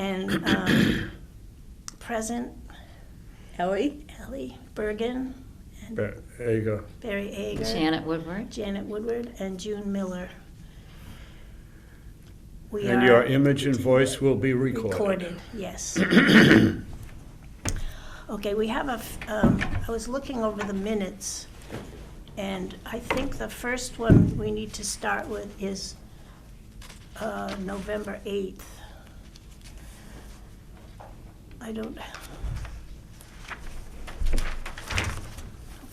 And present, Ellie? Ellie Bergen, and Aga. Barry Ager, Janet Woodward. Janet Woodward, and June Miller. We And are your image and voice will be recorded. Yes. Okay, we have I was looking over the minutes, and I think the first one we need to start with is November 8th. I don't,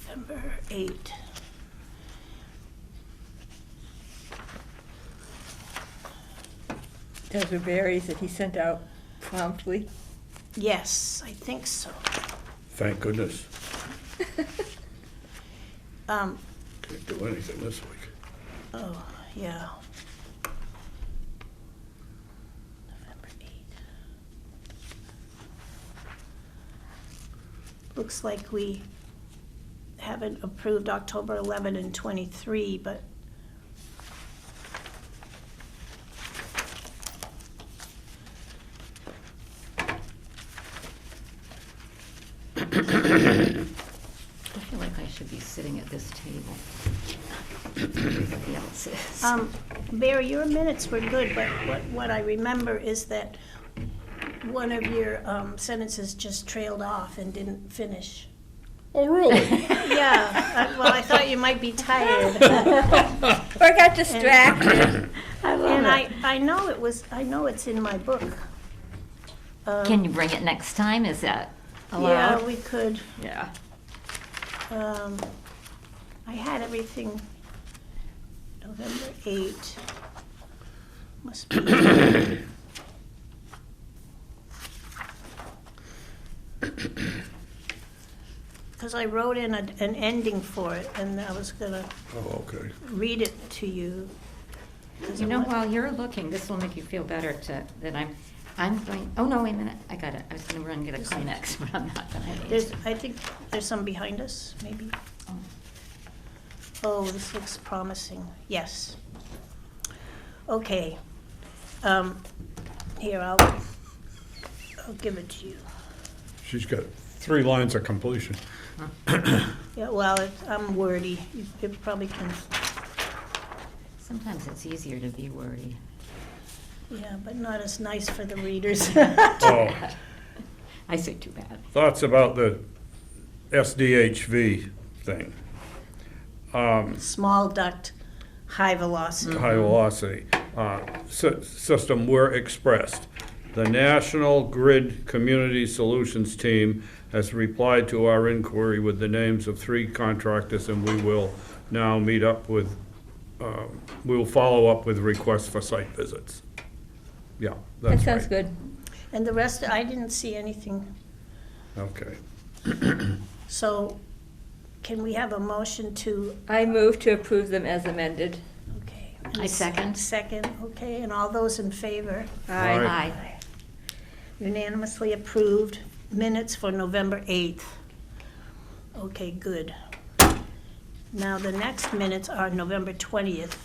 November 8th. Those were berries that he sent out promptly. Yes, I think so. Thank goodness. Um, Can't do anything this week. Oh, yeah. November 8th. Looks like we haven't approved October 11 and 23, but I feel like I should be sitting at this table. Everybody else is. Barry, your minutes were good, but what I remember is that one of your sentences just trailed off and didn't finish. Oh, really? Yeah, well, I thought you might be tired. Or got distracted. And I know it's in my book. Can you bring it next time? Is that Yeah, allowed? we could. Yeah. I had everything November 8. Must be. Because I wrote in an ending for it, and I was gonna Oh, okay. read it to you. You know, while you're looking, this will make you feel better that I'm going, oh, no, wait a minute, I got it. I was gonna run and get a Kleenex, but I'm not gonna. I think there's some behind us, maybe. Oh. Oh, this looks promising. Yes. Okay. Here, I'll give it to you. She's got 3 lines of completion. Yeah, well, I'm wordy. You probably can, Sometimes it's easier to be wordy. yeah, but not as nice for the readers. Oh, I say too bad. thoughts about the SDHV thing. Small duct, high velocity. High velocity system were expressed. The National Grid Community Solutions Team has replied to our inquiry with the names of 3 contractors, and we will now meet up with, we'll follow up with requests for site visits. Yeah, That that's sounds right. good. And the rest, I didn't see anything. Okay. So can we have a motion to, I move to approve them as amended. okay. I second. Second, okay, and all those in favor? Aye. Aye. Unanimously approved. Minutes for November 8th. Okay, good. Now, the next minutes are November 20th.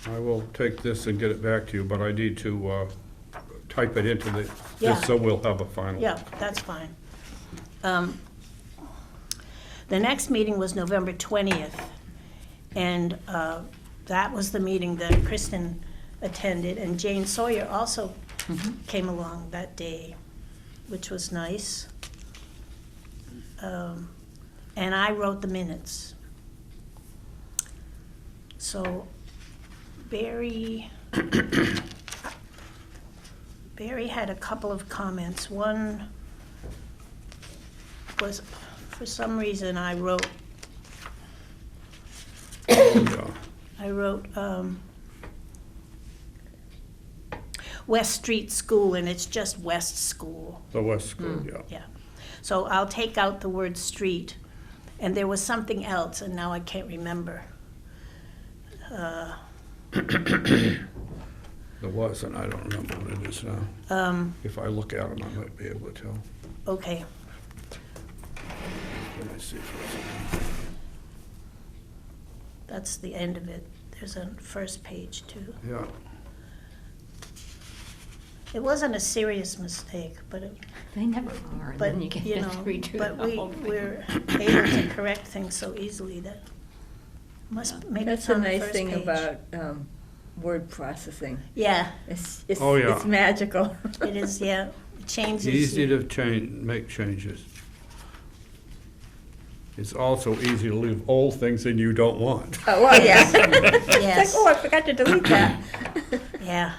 I will take this and get it back to you, but I need to type it into Yeah. this so we'll have a final. Yeah, that's fine. The next meeting was November 20th, and that was the meeting that Kristen attended, and Jane Sawyer also came along that day, which was nice. And I wrote the minutes. So Barry had a couple of comments. One was, for some reason, I wrote Yeah. West Street School, and it's just West School. The West School, yeah. Yeah. So I'll take out the word street, and there was something else, and now I can't remember. There was, and I don't remember what it is now. If I look at them, I might be able to tell. Okay, Let me see if it's... that's the end of it. There's a first page, too. Yeah. It wasn't a serious mistake, but it, They never are, and then you but, get you to know, redo but the whole thing. we're able to correct things so easily that must, maybe That's it's the on the nice first thing page. about word processing. Yeah, It's, Oh, yeah. it's magical. it is, yeah, it changes. Easy to make changes. It's also easy to leave old things in you don't want. Oh, well, yeah. It's Yes. like, oh, I forgot to delete that. Yeah.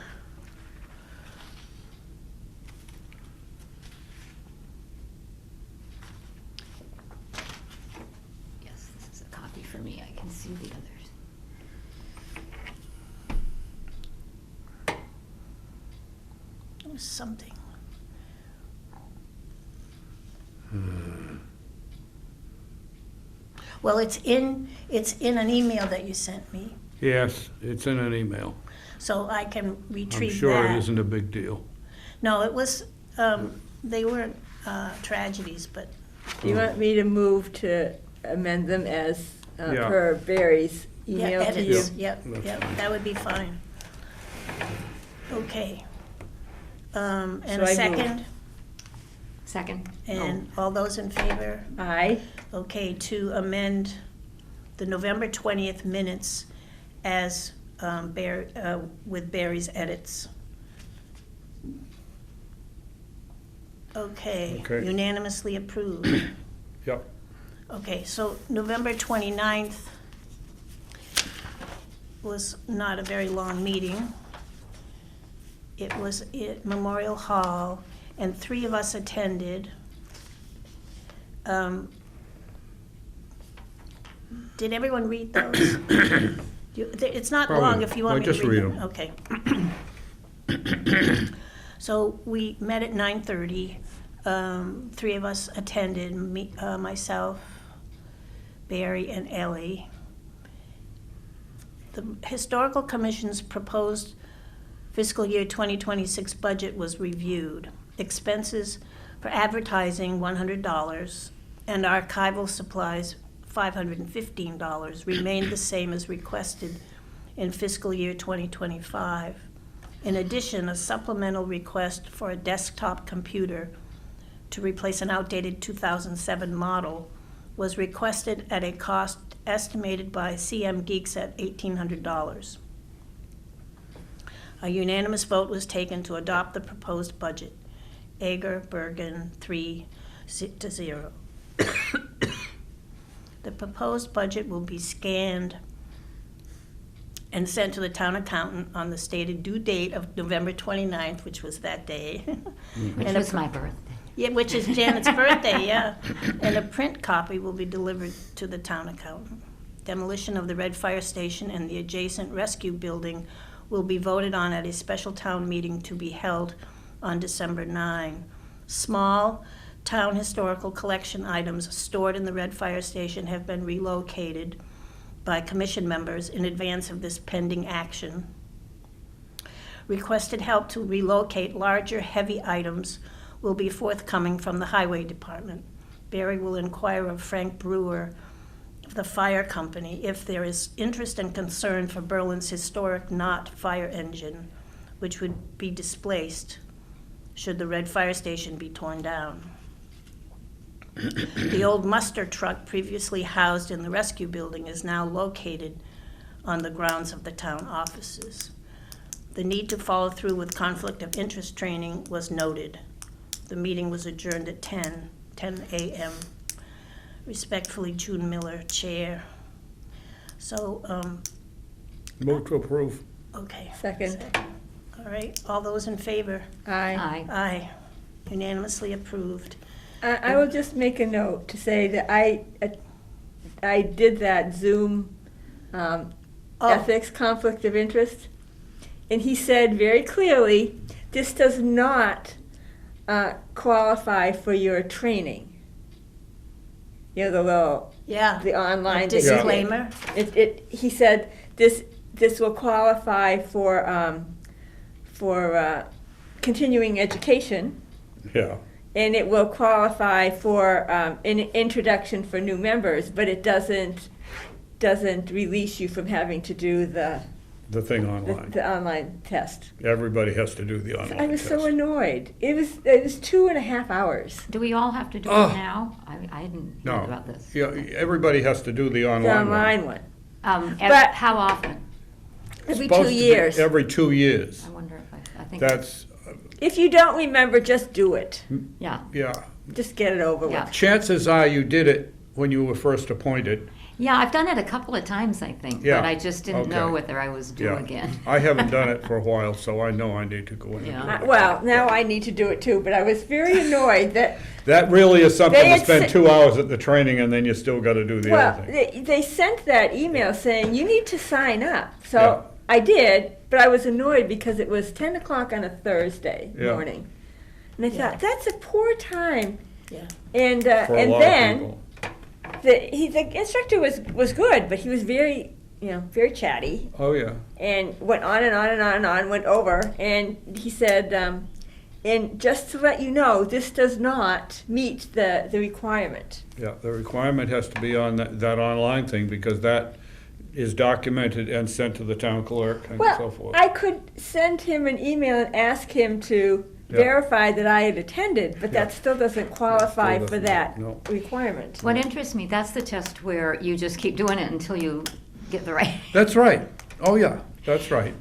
Yes, this is a copy for me, I can see the others. It was something. Well, it's in an email that you sent me, Yes, it's in an email. so I can I'm retrieve that. sure it isn't a big deal. No, it was, they weren't tragedies, but, Do you want me to move to amend them as Yeah. per Barry's yeah, email to you? edits, yep, That's yep, fine. that would be fine. Okay. And So a I move. second, Second? and all those in favor? Aye. Okay, to amend the November 20th minutes as, with Barry's edits. Okay, Okay. unanimously approved. Yep. Okay, so November 29th was not a very long meeting. It was at Memorial Hall, and 3 of us attended. Did everyone read those? It's not long Probably. if you want Well, me to just read read them. Okay. So we met at 9:30. 3 of us attended, me, myself, Barry, and Ellie. The Historical Commission's proposed fiscal year 2026 budget was reviewed. Expenses for advertising, $100, and archival supplies, $515, remained the same as requested in fiscal year 2025. In addition, a supplemental request for a desktop computer to replace an outdated 2007 model was requested at a cost estimated by CM Geeks at $1,800. A unanimous vote was taken to adopt the proposed budget. Ager, Bergen, 3-0. The proposed budget will be scanned and sent to the town accountant on the stated due date of November 29th, which was that day. Which And a was my birthday. Yeah, which is Janet's birthday, yeah. And a print copy will be delivered to the town accountant. Demolition of the Red Fire Station and the adjacent rescue building will be voted on at a special town meeting to be held on December 9. Small town historical collection items stored in the Red Fire Station have been relocated by commission members in advance of this pending action. Requested help to relocate larger, heavy items will be forthcoming from the Highway Department. Barry will inquire of Frank Brewer of the fire company if there is interest and concern for Berlin's historic Knott fire engine, which would be displaced should the Red Fire Station be torn down. The old muster truck previously housed in the rescue building is now located on the grounds of the town offices. The need to follow through with conflict of interest training was noted. The meeting was adjourned at 10 a.m. Respectfully, June Miller, Chair. So, Move to approve. okay. Second. All right, all those in favor? Aye. Aye. Aye. Unanimously approved. I will just make a note to say that I did that Zoom Oh. ethics conflict of interest, and he said very clearly, this does not qualify for your training. You know, the little, Yeah. the online. A disclaimer. He said, this will qualify for continuing education, Yeah. and it will qualify for an introduction for new members, but it doesn't release you from having to do the the thing online. the online test. Everybody has to do the online I was test. so annoyed. It was 2.5 hours. Do we all have to do Oh. it now? I didn't hear No, about this. yeah, everybody has to do the The online one. online one. But how often? Every Supposed 2 to be years. Every 2 years. I wonder if I think. That's, If you don't remember, just do it. Yeah, yeah. Just get it over Yeah. with. Chances are you did it when you were first appointed. yeah, I've done it a couple of times, I think, Yeah, but I just didn't know okay. whether I was due Yeah. again. I haven't done it for a while, so I know I need to go in and Yeah. do it. Well, now I need to do it too, but I was very annoyed that, That really is something They to had spend said- 2 hours at the training and then you still gotta do the well, other thing. they sent that email saying, you need to sign up. Yeah. So I did, but I was annoyed because it was 10 o'clock on a Thursday Yeah. morning. And I Yeah. thought, that's a poor time. Yeah. And, For a and lot of then, people. the instructor was good, but he was very, very chatty. Oh, yeah. And went on and on and on and on, went over, and he said, and just to let you know, this does not meet the requirement. Yeah, the requirement has to be on that online thing because that is documented and sent to the town clerk and so Well, forth. I could send him an email and ask him to Yeah. verify that I had attended, but that Yeah. still doesn't qualify Still for doesn't, that no. requirement. What interests me, that's the test where you just keep doing it until you get the right. That's right. Oh, yeah, that's right.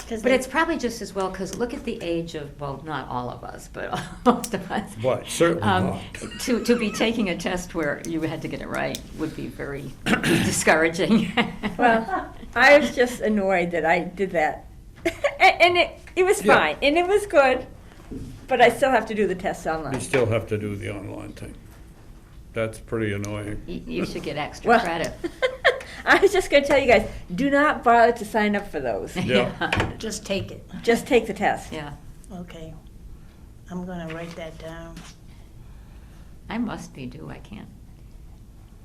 'Cause But they- it's probably just as well, because look at the age of, well, not all of us, but most of us. But certainly not. To be taking a test where you had to get it right would be very discouraging. Well, I was just annoyed that I did that. And it was Yeah. fine, and it was good, but I still have to do the test online. You still have to do the online thing. That's pretty annoying. You should get extra Well, credit. I was just gonna tell you guys, do not bother to sign up for those. Yeah. Just take it. Just take the test. Yeah, Okay. I'm gonna write that down. I must be due, I can't.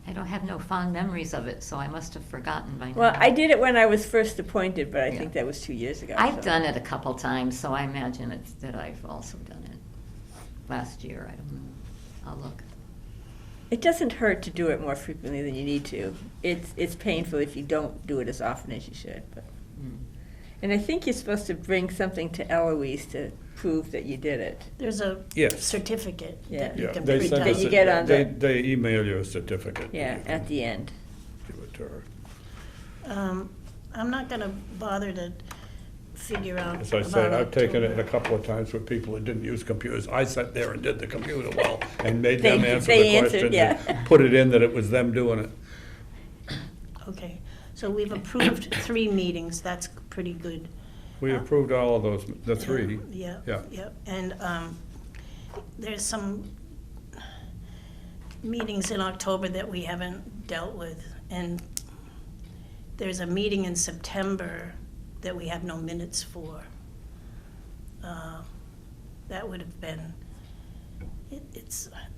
I don't have no fond memories of it, so I must have forgotten by now. Well, I did it when I was first appointed, but I Yeah. think that was 2 years ago. I've so. done it a couple times, so I imagine it's that I've also done it last year, I don't know. I'll look. It doesn't hurt to do it more frequently than you need to. It's painful if you don't do it as often as you should. But. Mm. And I think you're supposed to bring something to Eloise to prove that you did it. There's a Yes. certificate Yeah. that you Yeah, can they print send out. That us you a- get on they- the- They email you a certificate. Yeah, You at can the end. give it to her. I'm not gonna bother to figure out As I about say, I've taken it a October. couple of times with people that didn't use computers. I sat there and did the computer well and made They- them answer they the answered, questions yeah. and put it in that it was them doing it. Okay, so we've approved 3 meetings, that's pretty good. We approved all of those, the 3. Yeah, Yeah. yeah, and there's some meetings in October that we haven't dealt with, and there's a meeting in September that we have no minutes for. That would have been,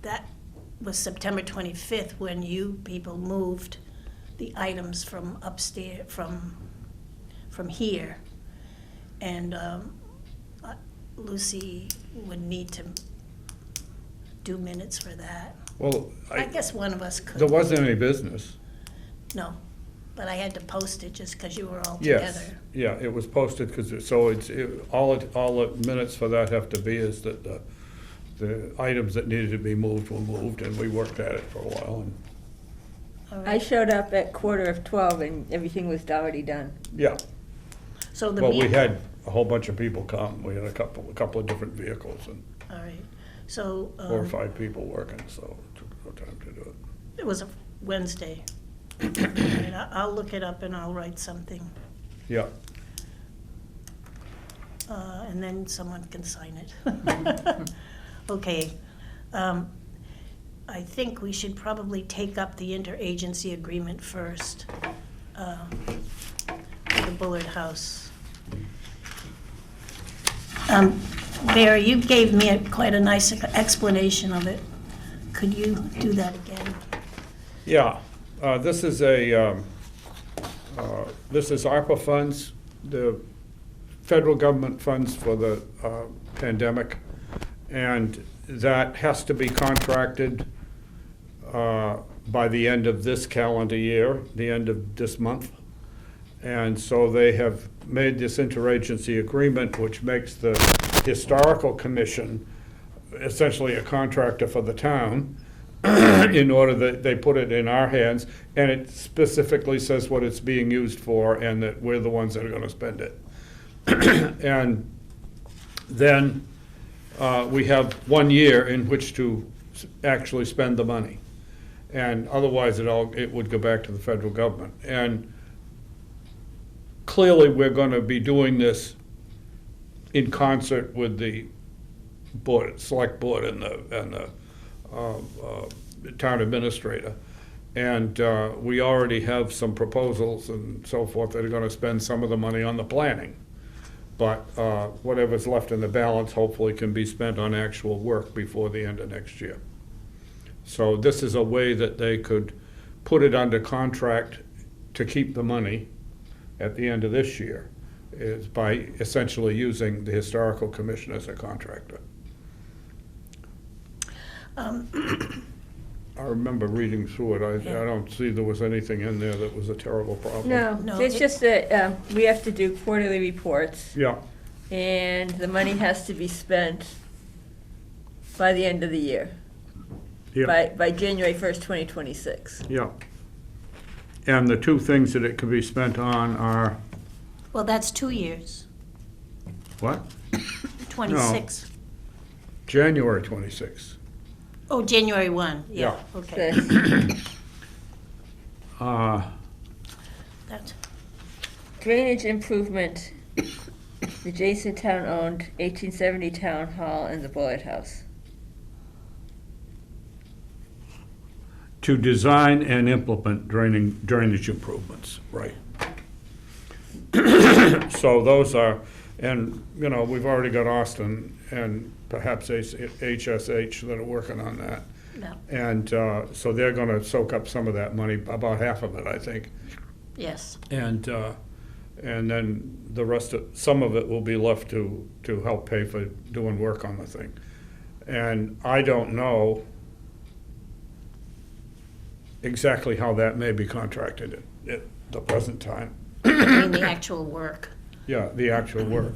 that was September 25th, when you people moved the items from upstairs, from here. And Lucy would need to do minutes for that. Well, I guess one of us there could. wasn't any business. No, but I had to post it just because you were all Yes, together. yeah, it was posted because, all the minutes for that have to be is that the items that needed to be moved were moved, and we worked at it for a while, and, All I right. showed up at 11:45 and everything was already done. yeah. So the But we meet, had a whole bunch of people come. We had a couple of different vehicles and all right, so. 4 or 5 people working, so it took no time to do it. It was a Wednesday. All right, I'll look it up and I'll write something, Yeah, and then someone can sign it. Okay, I think we should probably take up the interagency agreement first, for the Bullard House. Barry, you gave me quite a nice explanation of it. Could you do that again? yeah. This is this is ARPA funds, the federal government funds for the pandemic. And that has to be contracted by the end of this calendar year, the end of this month. And so they have made this interagency agreement, which makes the Historical Commission essentially a contractor for the town, in order that they put it in our hands, and it specifically says what it's being used for, and that we're the ones that are gonna spend it. And then we have 1 year in which to actually spend the money. And otherwise, it would go back to the federal government. And clearly, we're gonna be doing this in concert with the board, select board and the town administrator. And we already have some proposals and so forth that are gonna spend some of the money on the planning. But whatever's left in the balance hopefully can be spent on actual work before the end of next year. So this is a way that they could put it under contract to keep the money at the end of this year, is by essentially using the Historical Commission as a contractor. I remember reading through it. I don't see there was anything in there that was a terrible problem. No, It's it- just that we have to do quarterly reports, Yeah, and the money has to be spent by the end of the year, yeah, by January 1st, 2026. yeah. And the two things that it could be spent on are, Well, that's 2 years, what? 26. January 26th. Oh, January 1, yeah, Yeah. okay. That, Drainage improvement, the Jason Town-owned 1870 Town Hall and the Bullet House. To design and implement drainage improvements, right. So those are, and, you know, we've already got Austin and perhaps HSH that are working on that. no, And so they're gonna soak up some of that money, about half of it, I think. yes. And then the rest of, some of it will be left to help pay for doing work on the thing. And I don't know exactly how that may be contracted at the present time. I mean, the actual work. Yeah, the actual work.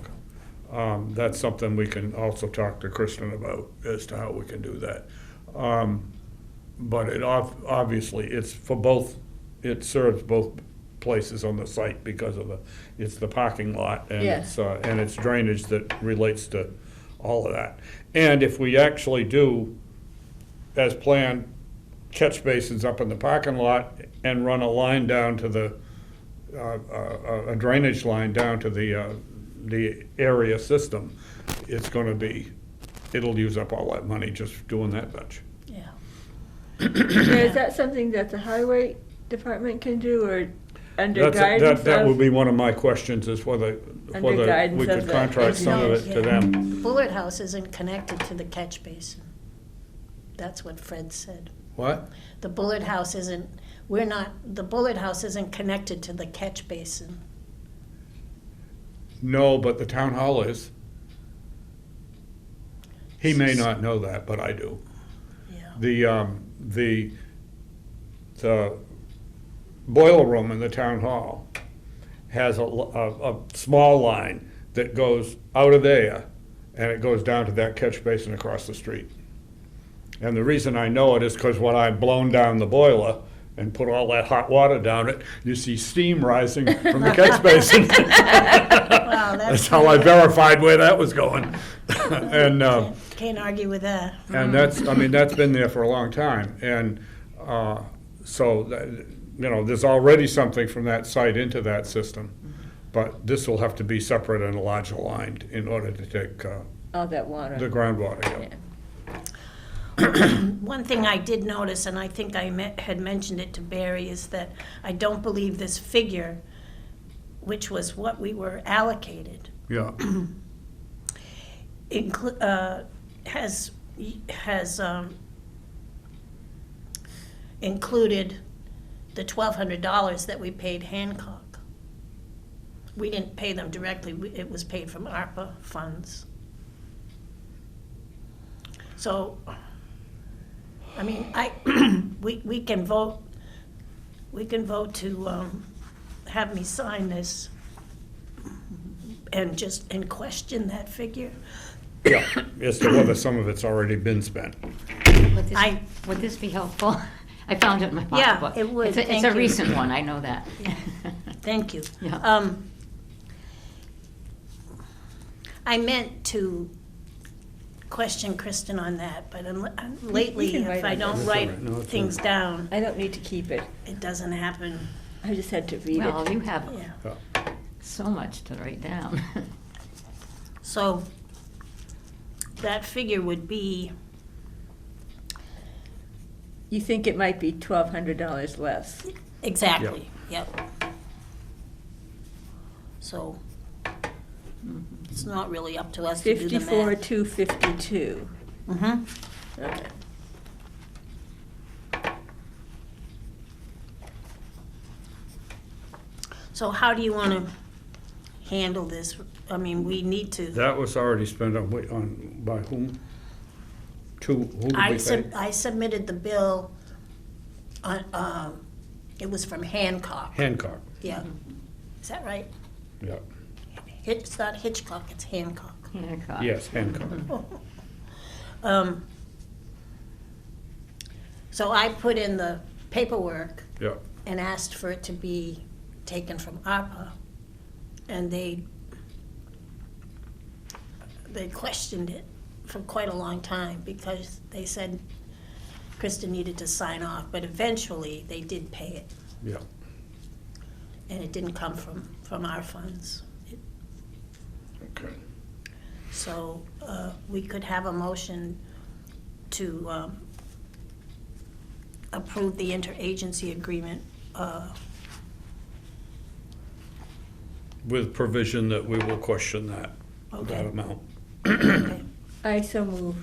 That's something we can also talk to Kristen about, as to how we can do that. But it obviously, it's for both, it serves both places on the site because of it's the parking lot and Yeah. it's drainage that relates to all of that. And if we actually do, as planned, catch basins up in the parking lot and run a line down to the, a drainage line down to the area system, it's gonna be, it'll use up all that money just doing that much. Yeah. Now, is that something that the highway department can do, or under That's, guidance that would of? be one of my questions, is whether guidance we of could the contract some of it to Yeah. them. The Bullet House isn't connected to the catch basin. That's what Fred said. What? The Bullet House isn't, the Bullet House isn't connected to the catch basin. No, but the town hall is. He may not know that, but I do. Yeah. The boiler room in the town hall has a small line that goes out of there, and it goes down to that catch basin across the street. And the reason I know it is because when I've blown down the boiler and put all that hot water down it, you see steam rising from the catch basin. Wow, That's how I verified where that was going. And, Can't argue with that. and that's, I mean, that's been there for a long time. And so, you know, there's already something from that site into that system. But this will have to be separate and larger lined in order to take All that water. the groundwater. Yeah. Yeah. One thing I did notice, and I think I had mentioned it to Barry, is that I don't believe this figure, which was what we were allocated, Yeah. has included the $1,200 that we paid Hancock. We didn't pay them directly, it was paid from ARPA funds. So, I mean, we can vote to have me sign this and question that figure? Yeah, as to whether some of it's already been spent. Would this, I- would this be helpful? I found it in my Yeah, pocketbook. it would. It's a Thank you. recent one, I know that. Thank you. Yeah. I meant to question Kristen on that, but lately, can write if I on don't That's write all right. No, it's things all down, I don't need to keep it. it doesn't happen. I just had to read Well, it. you have Yeah. so much to write down. So that figure would be, You think it might be $1,200 less? exactly, yep. So it's not really up to us to do the math. 54,252. Mhm. Okay. So how do you want to handle this? I mean, we need to. That was already spent on, by whom? To, who did we pay? I submitted the bill on, it was from Hancock. Hancock, Yeah. Is that right? yeah. It's not Hitchcock, it's Hancock. Hancock. Yes, Hancock. So I put in the paperwork Yeah, and asked for it to be taken from ARPA. And they questioned it for quite a long time because they said Kristen needed to sign off, but eventually they did pay it. yeah. And it didn't come from our funds. Okay. So we could have a motion to approve the interagency agreement. With provision that we will question that Okay. amount. Okay. I so move.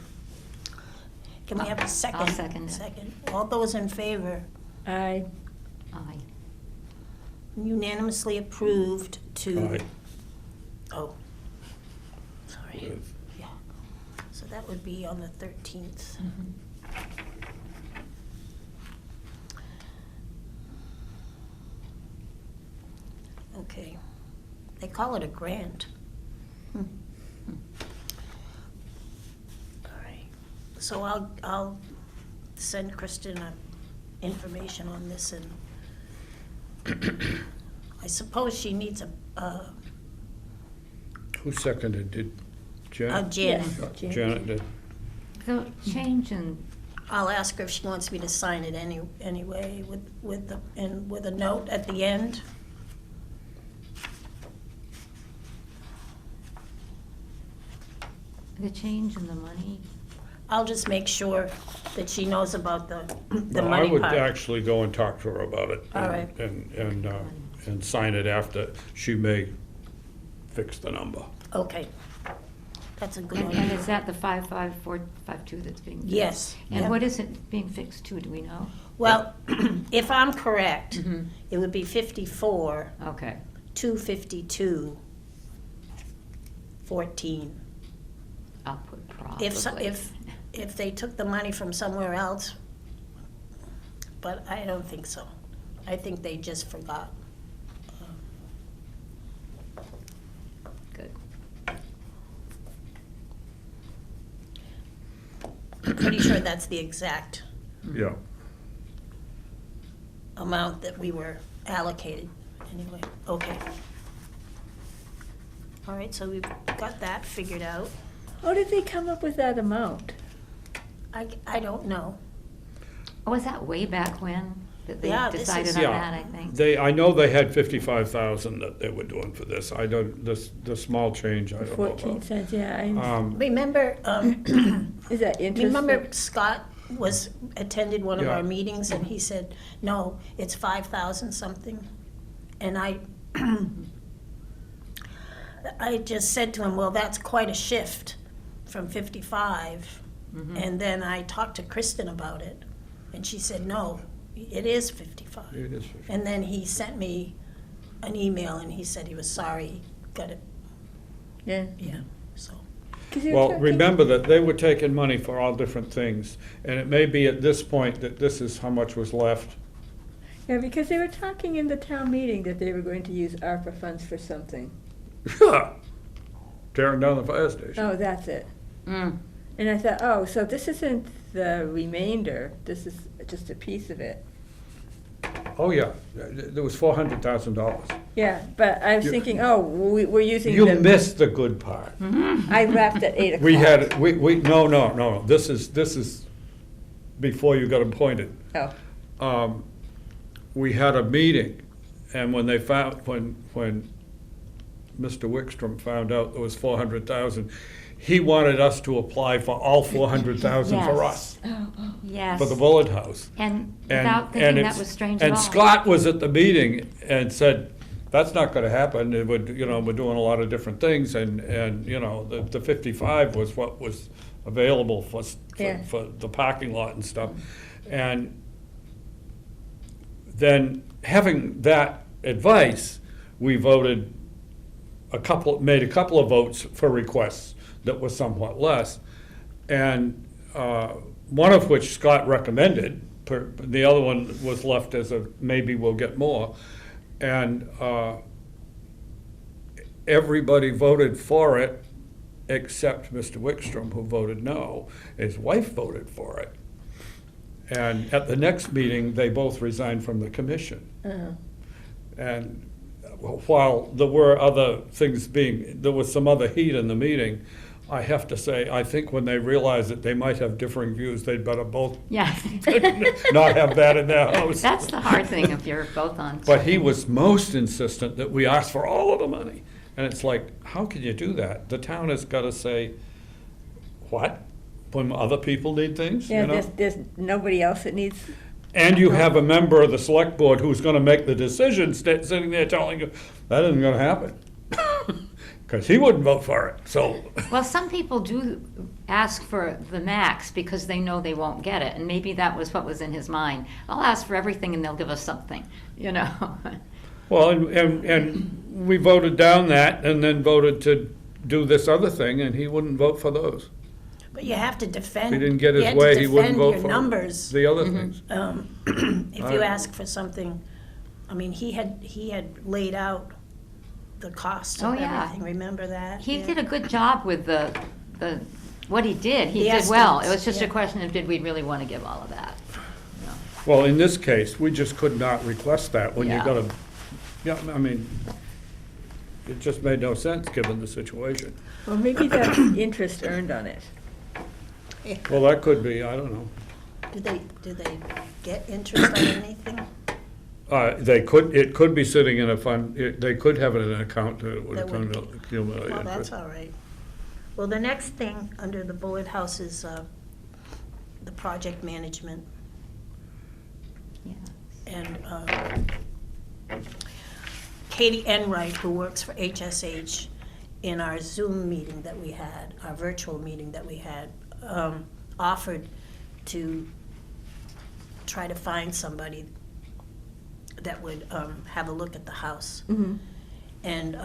Can we have a second? I'll second it. Second. All those in favor? I, Aye. Unanimously approved to. Aye. Oh, sorry. With- Yeah. So that would be on the 13th. Okay. They call it a grant. All right. So I'll send Kristen information on this, and I suppose she needs Who seconded? Did Janet? Janet. Yes. Janet. Janet did. The change in, I'll ask her if she wants me to sign it anyway with a note at the end. the change in the money, I'll just make sure that she knows about the No, money I would part. actually go and talk to her about it. All right. And sign it after. She may fix the number. Okay. That's a good and idea. is that the 55452 that's being fixed? Yes, And yeah. what is it being fixed to, do we know? Well, if I'm correct, Mhm. it would be 54, Okay, 252, 14. I'll put probably. If they took the money from somewhere else, but I don't think so. I think they just forgot. Good. I'm pretty sure that's the exact Yeah. amount that we were allocated, anyway, okay. All right, so we've got that figured out. how did they come up with that amount? I don't know. Oh, was that way back when, that they Yeah, this decided is- on Yeah. that, I think? I know they had 55,000 that they were doing for this. I don't, the small change, I don't know 14 about. cents, yeah. Remember, Is that interesting? remember Scott attended one of Yeah. our meetings and he said, no, it's 5,000 something. And I just said to him, well, that's quite a shift from 55. Mhm. And then I talked to Kristen about it and she said, no, it is 55. It is 50. And then he sent me an email and he said he was sorry, he got it, Yeah. yeah, so. 'Cause they were Well, talking- remember that they were taking money for all different things, and it may be at this point that this is how much was left. Yeah, because they were talking in the town meeting that they were going to use ARPA funds for something. Tearing down the fire station. Oh, that's it. Mm. And I thought, oh, so this isn't the remainder, this is just a piece of it. Oh, yeah, there was $400,000. Yeah, but I was You- thinking, oh, we're using You the. missed the good part. I left at 8 o'clock. We had, no, this is before you got appointed. Oh, We had a meeting, and when they found, when Mr. Wickstrom found out there was 400,000, he wanted us to apply for all 400,000 for us, Yes. for the Bullet House. And And- without and thinking that it's- was strange at all. And Scott was at the meeting and said, that's not gonna happen, it would, you know, we're doing a lot of different things, and, you know, the 55 was what was available Yeah. for the parking lot and stuff. And then, having that advice, we voted made a couple of votes for requests that were somewhat less. And one of which Scott recommended, the other one was left as a maybe we'll get more. And everybody voted for it except Mr. Wickstrom, who voted no. His wife voted for it. And at the next meeting, they both resigned from the commission. uh-huh. And while there were other things there was some other heat in the meeting, I have to say, I think when they realized that they might have differing views, they'd better both Yeah. not have that in their house. That's the hard thing if you're both on. But he was most insistent that we ask for all of the money. And it's like, how can you do that? The town has got to say, what? When other people need things, Yeah, you know? there's nobody else that needs, And you have a member of the select board who's gonna make the decision, sitting there telling you, that isn't gonna happen. Because he wouldn't vote for it, so. Well, some people do ask for the max because they know they won't get it, and maybe that was what was in his mind. I'll ask for everything and they'll give us something, you know? Well, and we voted down that and then voted to do this other thing, and he wouldn't vote for those. But you have to defend. If he didn't get you his had to way, he wouldn't defend vote your for numbers. the other things. If you ask for something, I mean, he had laid out the cost Oh, of yeah. everything, remember that? He Yeah. did a good job with the, what he did. He The did well. It estimates, was just a yeah. question of, did we really want to give all of that? No. Well, in this case, we just could not request that when you Yeah. got a, yeah, I mean, it just made no sense, given the situation. well, maybe that's interest earned on it. Well, that could be, I don't know. Do they get interest on anything? It could be sitting in a fund, they could have it in an account that would That would accumulate Well, that's interest. all right. Well, the next thing under the bullet house is the project management. Yeah. And Katie Enright, who works for HSH, in our Zoom meeting that we had, our virtual meeting that we had, offered to try to find somebody that would have a look at the house Mm-hmm. and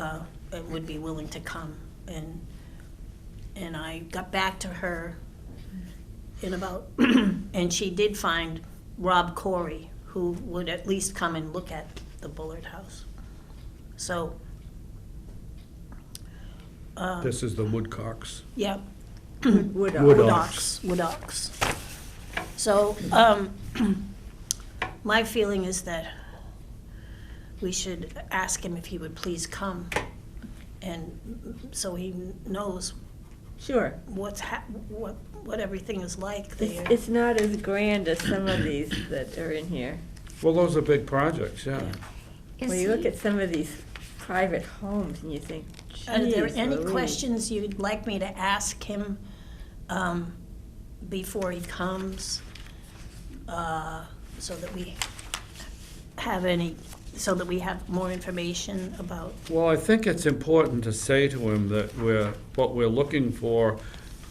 would be willing to come. And I got back to her in about, and she did find Rob Corey, who would at least come and look at the Bullard House. So, This is the Woodcocks. yeah, Wood Woodocks. So, my feeling is that we should ask him if he would please come, and so he knows Sure. what everything is like there. It's not as grand as some of these that are in here. Well, those are big projects, yeah. Is When you look he- at some of these private homes and you think, Are there geez any Louise. questions you'd like me to ask him before he comes? So that we have more information about, Well, I think it's important to say to him that what we're looking for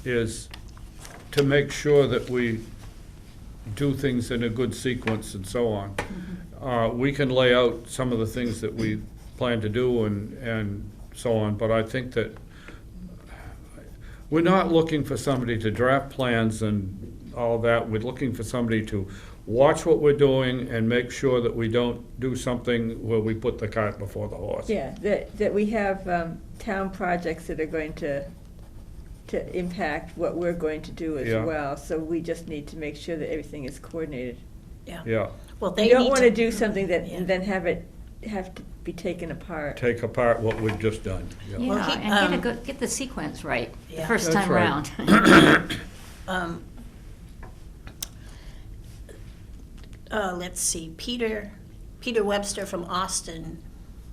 is to make sure that we do things in a good sequence and so on. We can lay out some of the things that we plan to do and so on, but I think that We're not looking for somebody to draft plans and all that. We're looking for somebody to watch what we're doing and make sure that we don't do something where we put the cart before the horse. Yeah, that we have town projects that are going to impact what we're going to do as Yeah. well. So we just need to make sure that everything is coordinated. Yeah, Well, they You don't need want to do something that, Yeah. and then have to be taken apart. take apart what we've just done. Yeah. Yeah, Well, he- and get the sequence right the Yeah. first That's time right. round. Let's see, Peter Webster from Austin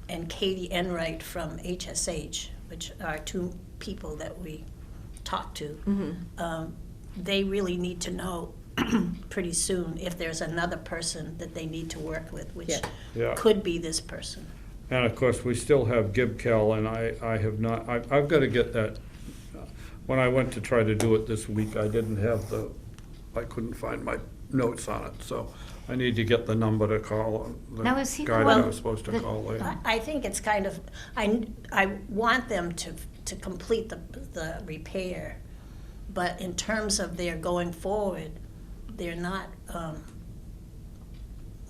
and Katie Enright from HSH, which are two people that we talked to. They really need to know pretty soon if there's another person that they need to work with, which Yeah. Yeah. could be this person. And of course, we still have GibCal, and I have not, I've got to get that. When I went to try to do it this week, I didn't have I couldn't find my notes on it, so I need to get the number to call, Now, is he the the guy one that I was supposed to that- call later. I think it's kind of, I want them to complete the repair, but in terms of their going forward, they're not,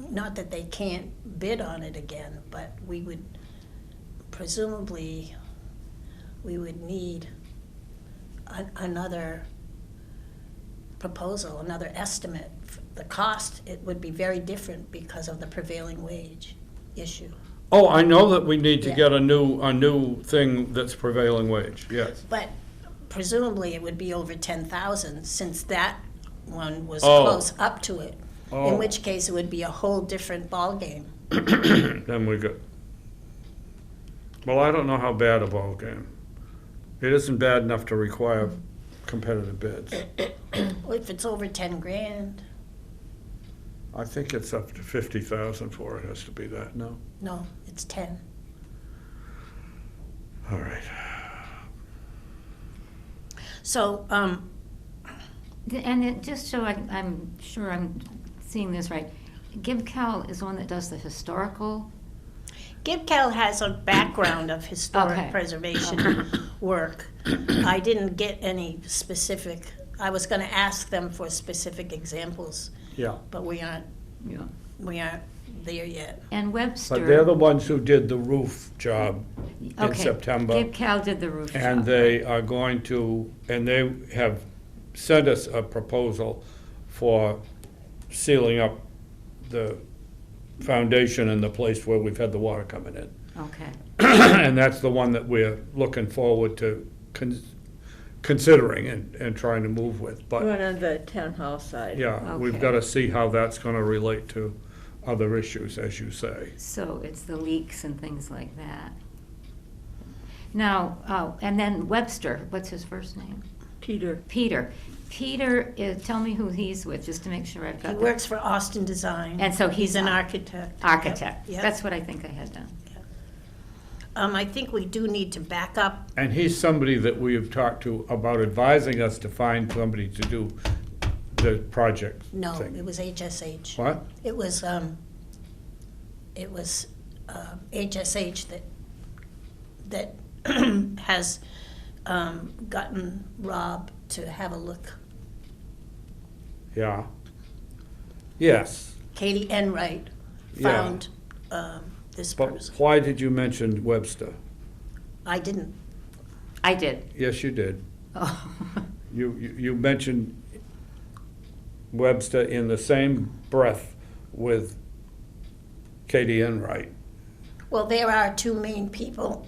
not that they can't bid on it again, but we would, presumably, we would need another proposal, another estimate. The cost, it would be very different because of the prevailing wage issue. Oh, I know that we need to Yeah. get a new thing that's prevailing wage, yes. But presumably it would be over 10,000 since that one was Oh. close up to it. Oh. In which case it would be a whole different ballgame. Then we got, well, I don't know how bad a ball game. It isn't bad enough to require competitive bids. Well, if it's over 10 grand, I think it's up to 50,000 for it, has to be that, no? no, it's 10. All right. So, And just so I'm sure I'm seeing this right, GibCal is one that does the historical. GibCal has a background of historic Okay. preservation work. I didn't get any specific, I was gonna ask them for specific examples, Yeah. but we aren't there yet. And Webster. But they're the ones who did the roof job in Okay, September. GibCal did the roof job. And they are going to, and they have sent us a proposal for sealing up the foundation in the place where we've had the water coming in. Okay, And that's the one that we're looking forward to considering and trying to move with. But, One on the town hall side. yeah, we've Okay. got to see how that's going to relate to other issues, as you say. so it's the leaks and things like that. Now, and then Webster, what's his first name? Peter. Peter. Peter, tell me who he's with, just to make sure I've He got that. works for Austin Design. And so He's he's an an architect. Architect. Yep. That's what I think I had done. I think we do need to back up. And he's somebody that we have talked to about advising us to find somebody to do the project No, thing. it was HSH. What? It was HSH that has gotten Rob to have a look. Yeah. Yes. Katie Enright Yeah. found this But person. why did you mention Webster? I didn't. I did. Yes, you did. Oh. You mentioned Webster in the same breath with Katie Enright. Well, there are two main people.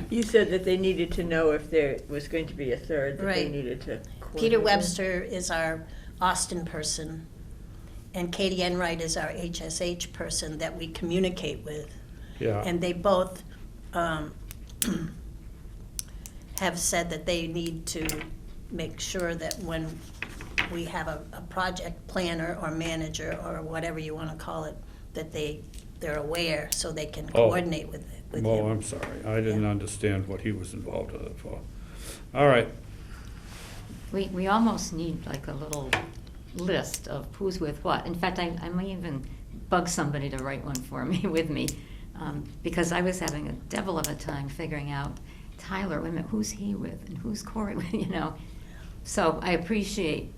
You said that they needed to know if there was going to be a third, that they Right. needed to Peter coordinate. Webster is our Austin person, and Katie Enright is our HSH person that we communicate with. Yeah. And they both have said that they need to make sure that when we have a project planner or manager or whatever you want to call it, that they're aware so they can Oh. coordinate with Oh, him. I'm sorry. I didn't Yeah. understand what he was involved with it for. All right. We almost need like a little list of who's with what. In fact, I might even bug somebody to write one for me with me, because I was having a devil of a time figuring out Tyler, wait a minute, who's he with and who's Corey with, you know? So I appreciate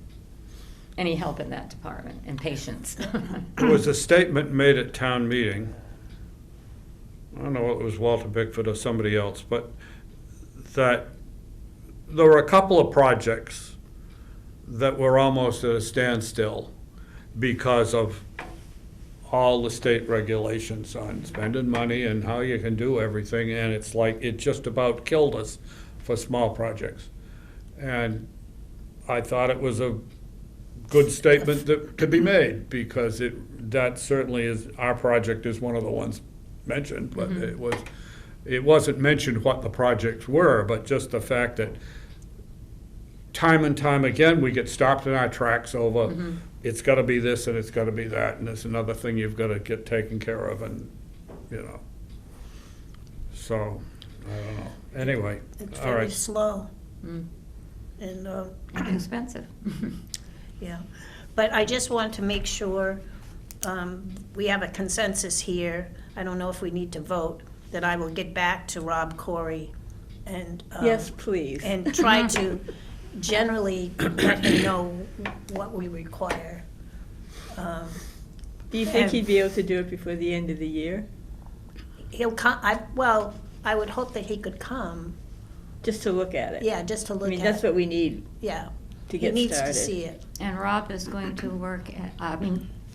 any help in that department and patience. There was a statement made at town meeting. I don't know if it was Walter Bickford or somebody else, but that there were a couple of projects that were almost at a standstill because of all the state regulations on spending money and how you can do everything, and it's like, it just about killed us for small projects. And I thought it was a good statement that could be made, because that certainly is, our project is one of the ones mentioned, but it wasn't mentioned what the projects were, but just the fact that time and time again, we get stopped in our tracks over, it's gotta be this and it's gotta be that, and there's another thing you've gotta get taken care of, and, you know. So, I don't know. Anyway, It's all very right. slow. Mm. And, Expensive. yeah, but I just want to make sure we have a consensus here. I don't know if we need to vote, that I will get back to Rob Corey and. Yes, please. And try to generally let him know what we require. Do you think and- he'd be able to do it before the end of the year? He'll come, I would hope that he could come, Just to look at it? yeah, just to I look mean, at that's it. what we need Yeah. to get He needs started. to see it. And Rob is going to work at,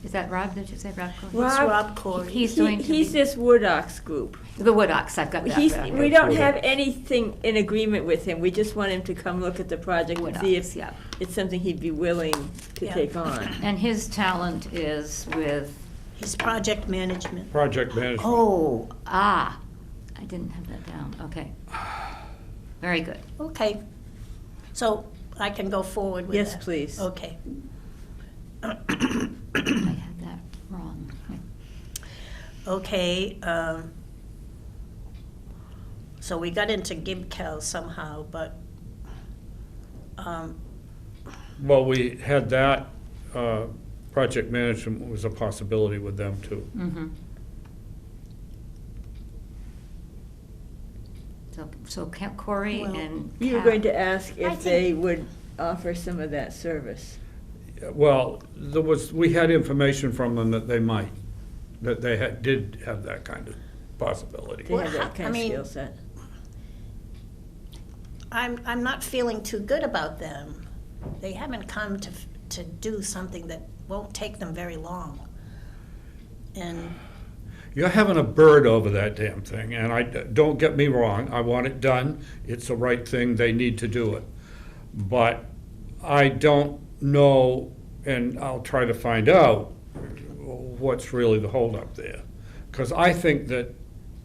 is that Rob, did you say Rob Corey? Rob- It's Rob Corey. He's going to He's be, this Wood Ox group. the Wood Ox, I've got that. We don't have anything in agreement with him. We just want him to come look at the project Wood and see Ox, if yeah. it's something he'd be willing to Yeah. take on. And his talent is with, He's project management. Project management. I didn't have that down, okay. Very good. Okay, so I can go forward with that? Yes, please. Okay. I had that wrong. Okay, so we got into GibCal somehow, but, Well, we had that, project management was a possibility with them too. Mm-hmm. So Corey Well, and. You were Cal- going to ask I if they would offer some of that service. Well, we had information from them that they might, that they did have that kind of possibility. They Well, have that I kind of mean- skill set. I'm not feeling too good about them. They haven't come to do something that won't take them very long. And, You're having a bird over that damn thing, and don't get me wrong, I want it done, it's the right thing, they need to do it. But I don't know, and I'll try to find out what's really the holdup there. Because I think that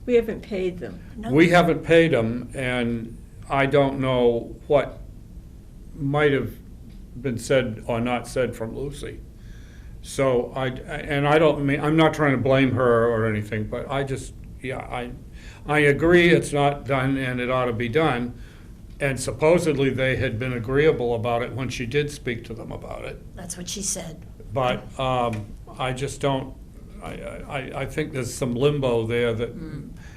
We haven't paid them. no. we haven't paid them, and I don't know what might have been said or not said from Lucy. So I don't mean, I'm not trying to blame her or anything, but I just, yeah, I agree it's not done and it ought to be done. And supposedly they had been agreeable about it when she did speak to them about it. That's what she said. But I just don't, I think there's some limbo there that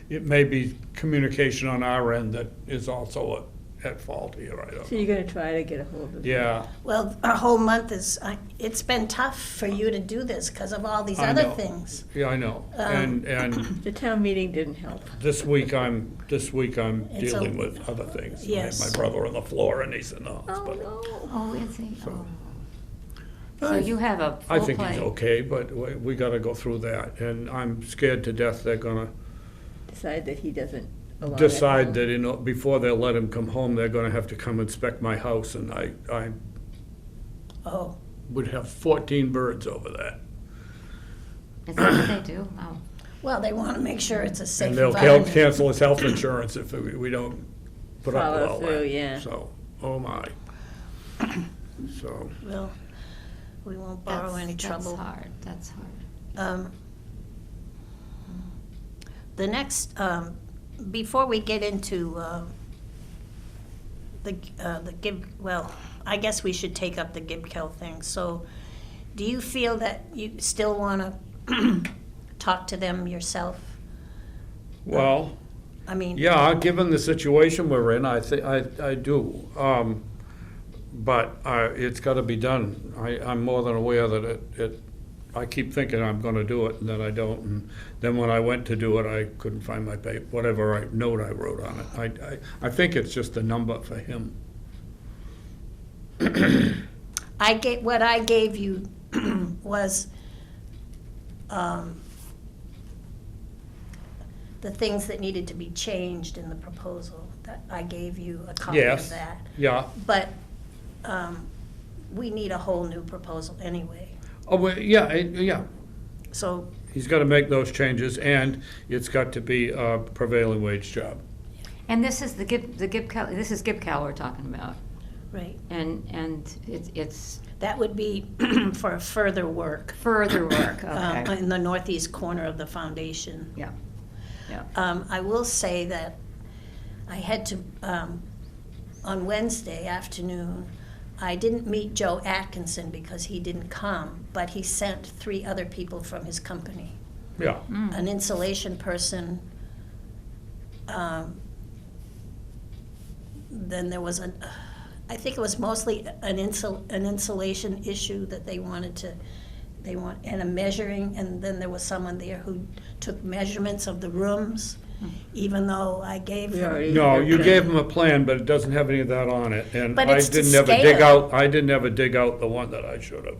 it may be communication on our end that is also at fault here, I don't So know. you're going to try to get a hold of them? Yeah, Well, a whole month it's been tough for you to do this because of all these I other know. things. yeah, I know. And The town meeting didn't help. this week I'm It's dealing a- with other things. Yes. My brother on the floor and he's in the hospital. Oh, is he? So- Oh. So you have a I full think he's plate. okay, but we gotta go through that. And I'm scared to death they're gonna Decide that he doesn't allow decide that. that before they'll let him come home, they're gonna have to come inspect my house, and I Oh, would have 14 birds over that. Is that what they do? Oh. well, they want to make sure it's a safe And they'll environment. cancel his health insurance if we don't put up with Follow all through, that. yeah. So, oh my. So, Well, we won't borrow any trouble. That's hard. The next, before we get into the well, I guess we should take up the GibCal thing. So do you feel that you still want to talk to them yourself? well, I mean, Yeah, given the situation we're in, I think, I do. But it's gotta be done. I'm more than aware that I keep thinking I'm gonna do it, and then I don't. And then when I went to do it, I couldn't find my paper, whatever note I wrote on it. I think it's just a number for him. what I gave you was, the things that needed to be changed in the proposal. That I gave you a copy of Yes, that. yeah. But, we need a whole new proposal anyway. Oh, well, yeah, yeah. So, He's gotta make those changes, and it's got to be a prevailing wage job. And this is this is Gibcal we're talking about. right, And it's that would be for further work. further work, okay. In the northeast corner of the foundation. Yeah, yeah. I will say that I had to, on Wednesday afternoon, I didn't meet Joe Atkinson because he didn't come, but he sent 3 other people from his company. Yeah, An insulation person, then there was I think it was mostly an insulation issue that they wanted, and a measuring, and then there was someone there who took measurements of the rooms, even though I gave We him. already- no, you Okay. gave him a plan, but it doesn't have any of that on it, and But I it's to didn't ever dig scale. out, I didn't ever dig out the one that I should have.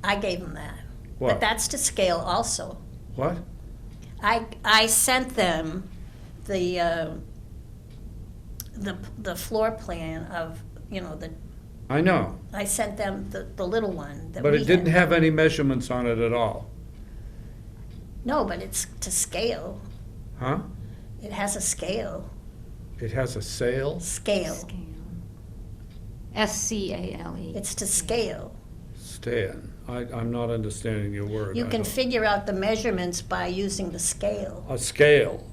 I gave him that. What? But that's to scale also. What? I sent them the floor plan of, I know, I sent them the little one that but we it didn't had. have any measurements on it at all, No, but it's to scale. huh? It has a scale. It has a sail? Scale. SCALE. It's to scale. Stan, I'm not understanding your word. You I can don't- figure out the measurements by using the scale. A scale.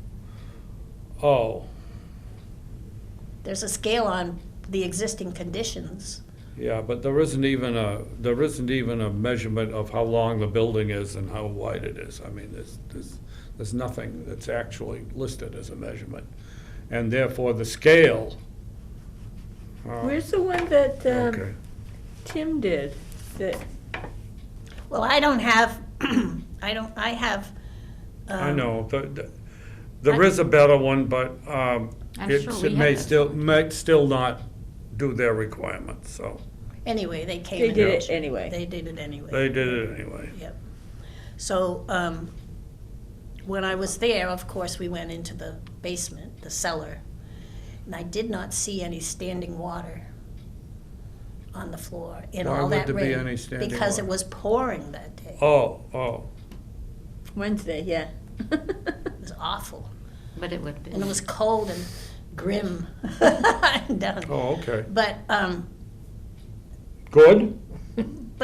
Oh, There's a scale on the existing conditions. yeah, but there isn't even a measurement of how long the building is and how wide it is. I mean, there's nothing that's actually listed as a measurement. And therefore, the scale. Where's the one that Okay. Tim did? That Well, I don't have, I have. I know, there is a better one, but I'm sure we it may have it. still not do their requirements, so Anyway, they came. they and- did it anyway. They did it anyway. they did it anyway. Yep. So, when I was there, of course, we went into the basement, the cellar, and I did not see any standing water on the floor in Why all would that there rain. be any standing Because it water? was pouring that day. Oh, Wednesday, yeah. It was awful. But it would be. And it was cold and grim down. oh, okay. But, Good?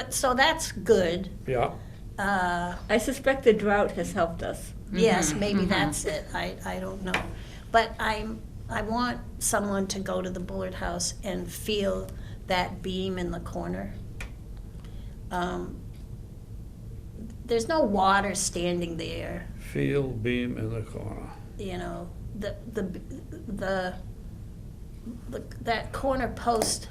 so that's good. Yeah. I suspect the drought has helped us. Yes, maybe that's it. I don't know. But I want someone to go to the Bullard House and feel that beam in the corner. There's no water standing there, Field beam in the corner. that corner post,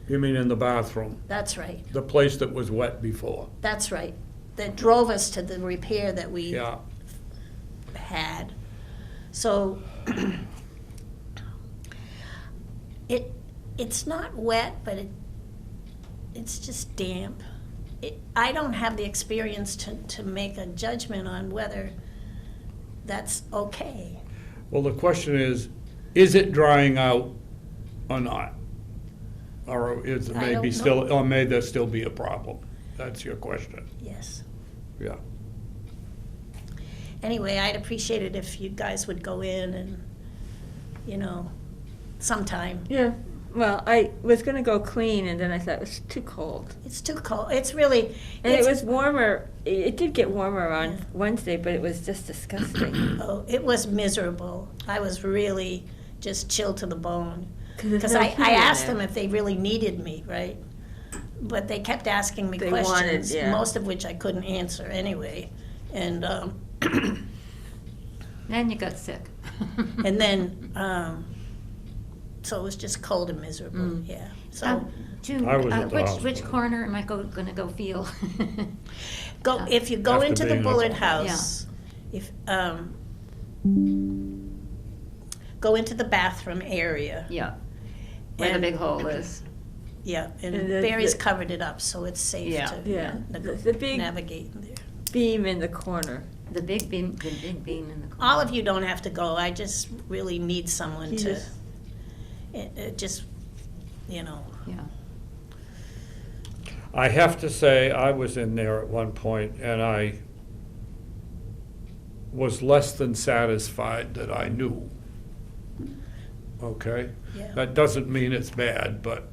You mean in the bathroom? that's right, The place that was wet before? that's right. That drove us to the repair that we Yeah. had. So it's not wet, but it's just damp. I don't have the experience to make a judgment on whether that's okay. Well, the question is it drying out or not? Or is it I maybe don't still, or may there still be a problem? That's your question, Yes. yeah. Anyway, I'd appreciate it if you guys would go in and, sometime. Yeah. Well, I was gonna go clean, and then I thought it was too cold. It's too cold. It's really. And it's- it was warmer. It did get warmer on Yeah. Wednesday, but it was just disgusting. Oh, it was miserable. I was really just chilled to the bone. there's Because no I heat in asked there. them if they really needed me, right? But they kept asking me They questions, wanted, yeah. most of which I couldn't answer anyway. And Then you got sick. And then, so it was just cold and miserable, yeah. So June, I was at the which hospital. corner am I gonna go feel? if you go After into the being in the Bullard hospital. House, if, go into the bathroom area, Yeah, where the And- big hole is. yeah, and And Barry's the- covered it up, so it's safe Yeah. to Yeah, nag- the big navigate in there. beam in the corner. The big beam in the corner. All of you don't have to go, I just really need someone You to, just- it just, you know, Yeah. I have to say, I was in there at one point, and I was less than satisfied that I knew. Okay? yeah. That doesn't mean it's bad, but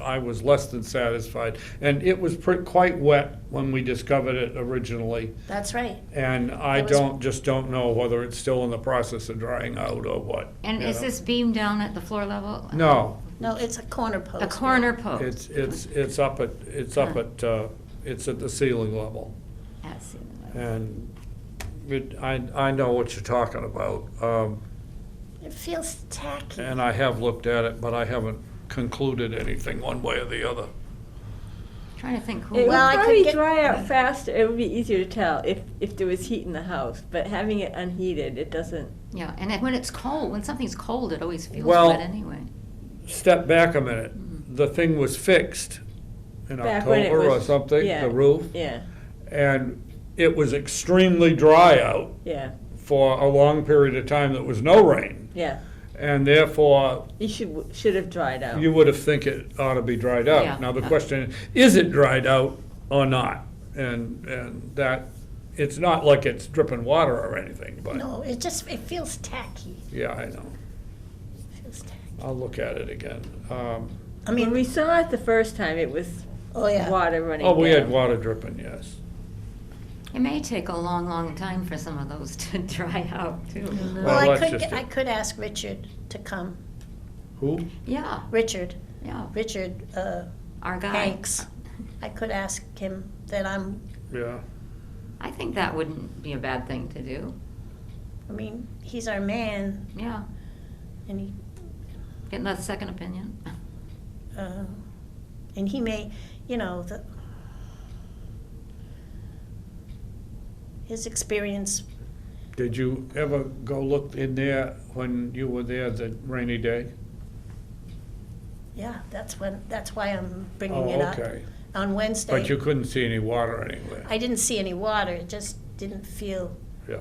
I was less than satisfied. And it was quite wet when we discovered it originally, That's right. and I That was- just don't know whether it's still in the process of drying out or what. And you is know. this beam down at the floor level? No, No, it's a corner post. A corner post. it's up at, it's at the ceiling level. That's it. And I know what you're talking about, It feels tacky. and I have looked at it, but I haven't concluded anything one way or the other. Trying to think who. It would Well, I could probably get- dry out faster. It would be easier to tell if there was heat in the house. But having it unheated, it doesn't. Yeah, and then when it's cold, when something's cold, it always feels Well- wet anyway. Step back a minute, the thing was fixed in Back when it October or was- something, yeah. the roof, Yeah, and it was extremely dry out yeah, for a long period of time that was no rain. yeah. And therefore, You should have dried out. you would have think it ought to be dried Yeah. out. Now, the question is it dried out or not? And that, it's not like it's dripping water or anything, but, No, it feels tacky. yeah, I know. It feels tacky. I'll look at it again. I when mean, we saw it the first time, it was oh, yeah. water running Oh, we had down. water dripping, yes. It may take a long, long time for some of those to dry out too. Well, Well, I that's could, just I it. could ask Richard to come. Who? Yeah, Richard, yeah, Richard our guy. Hanks. I could ask him that Yeah. I think that wouldn't be a bad thing to do. I mean, he's our man, Yeah, and he, getting that second opinion. and he may, you know, his experience, Did you ever go look in there when you were there the rainy day? yeah, that's why I'm bringing Oh, it up. okay. On Wednesday. But you couldn't see any water anywhere? I didn't see any water, it just didn't feel, Yeah.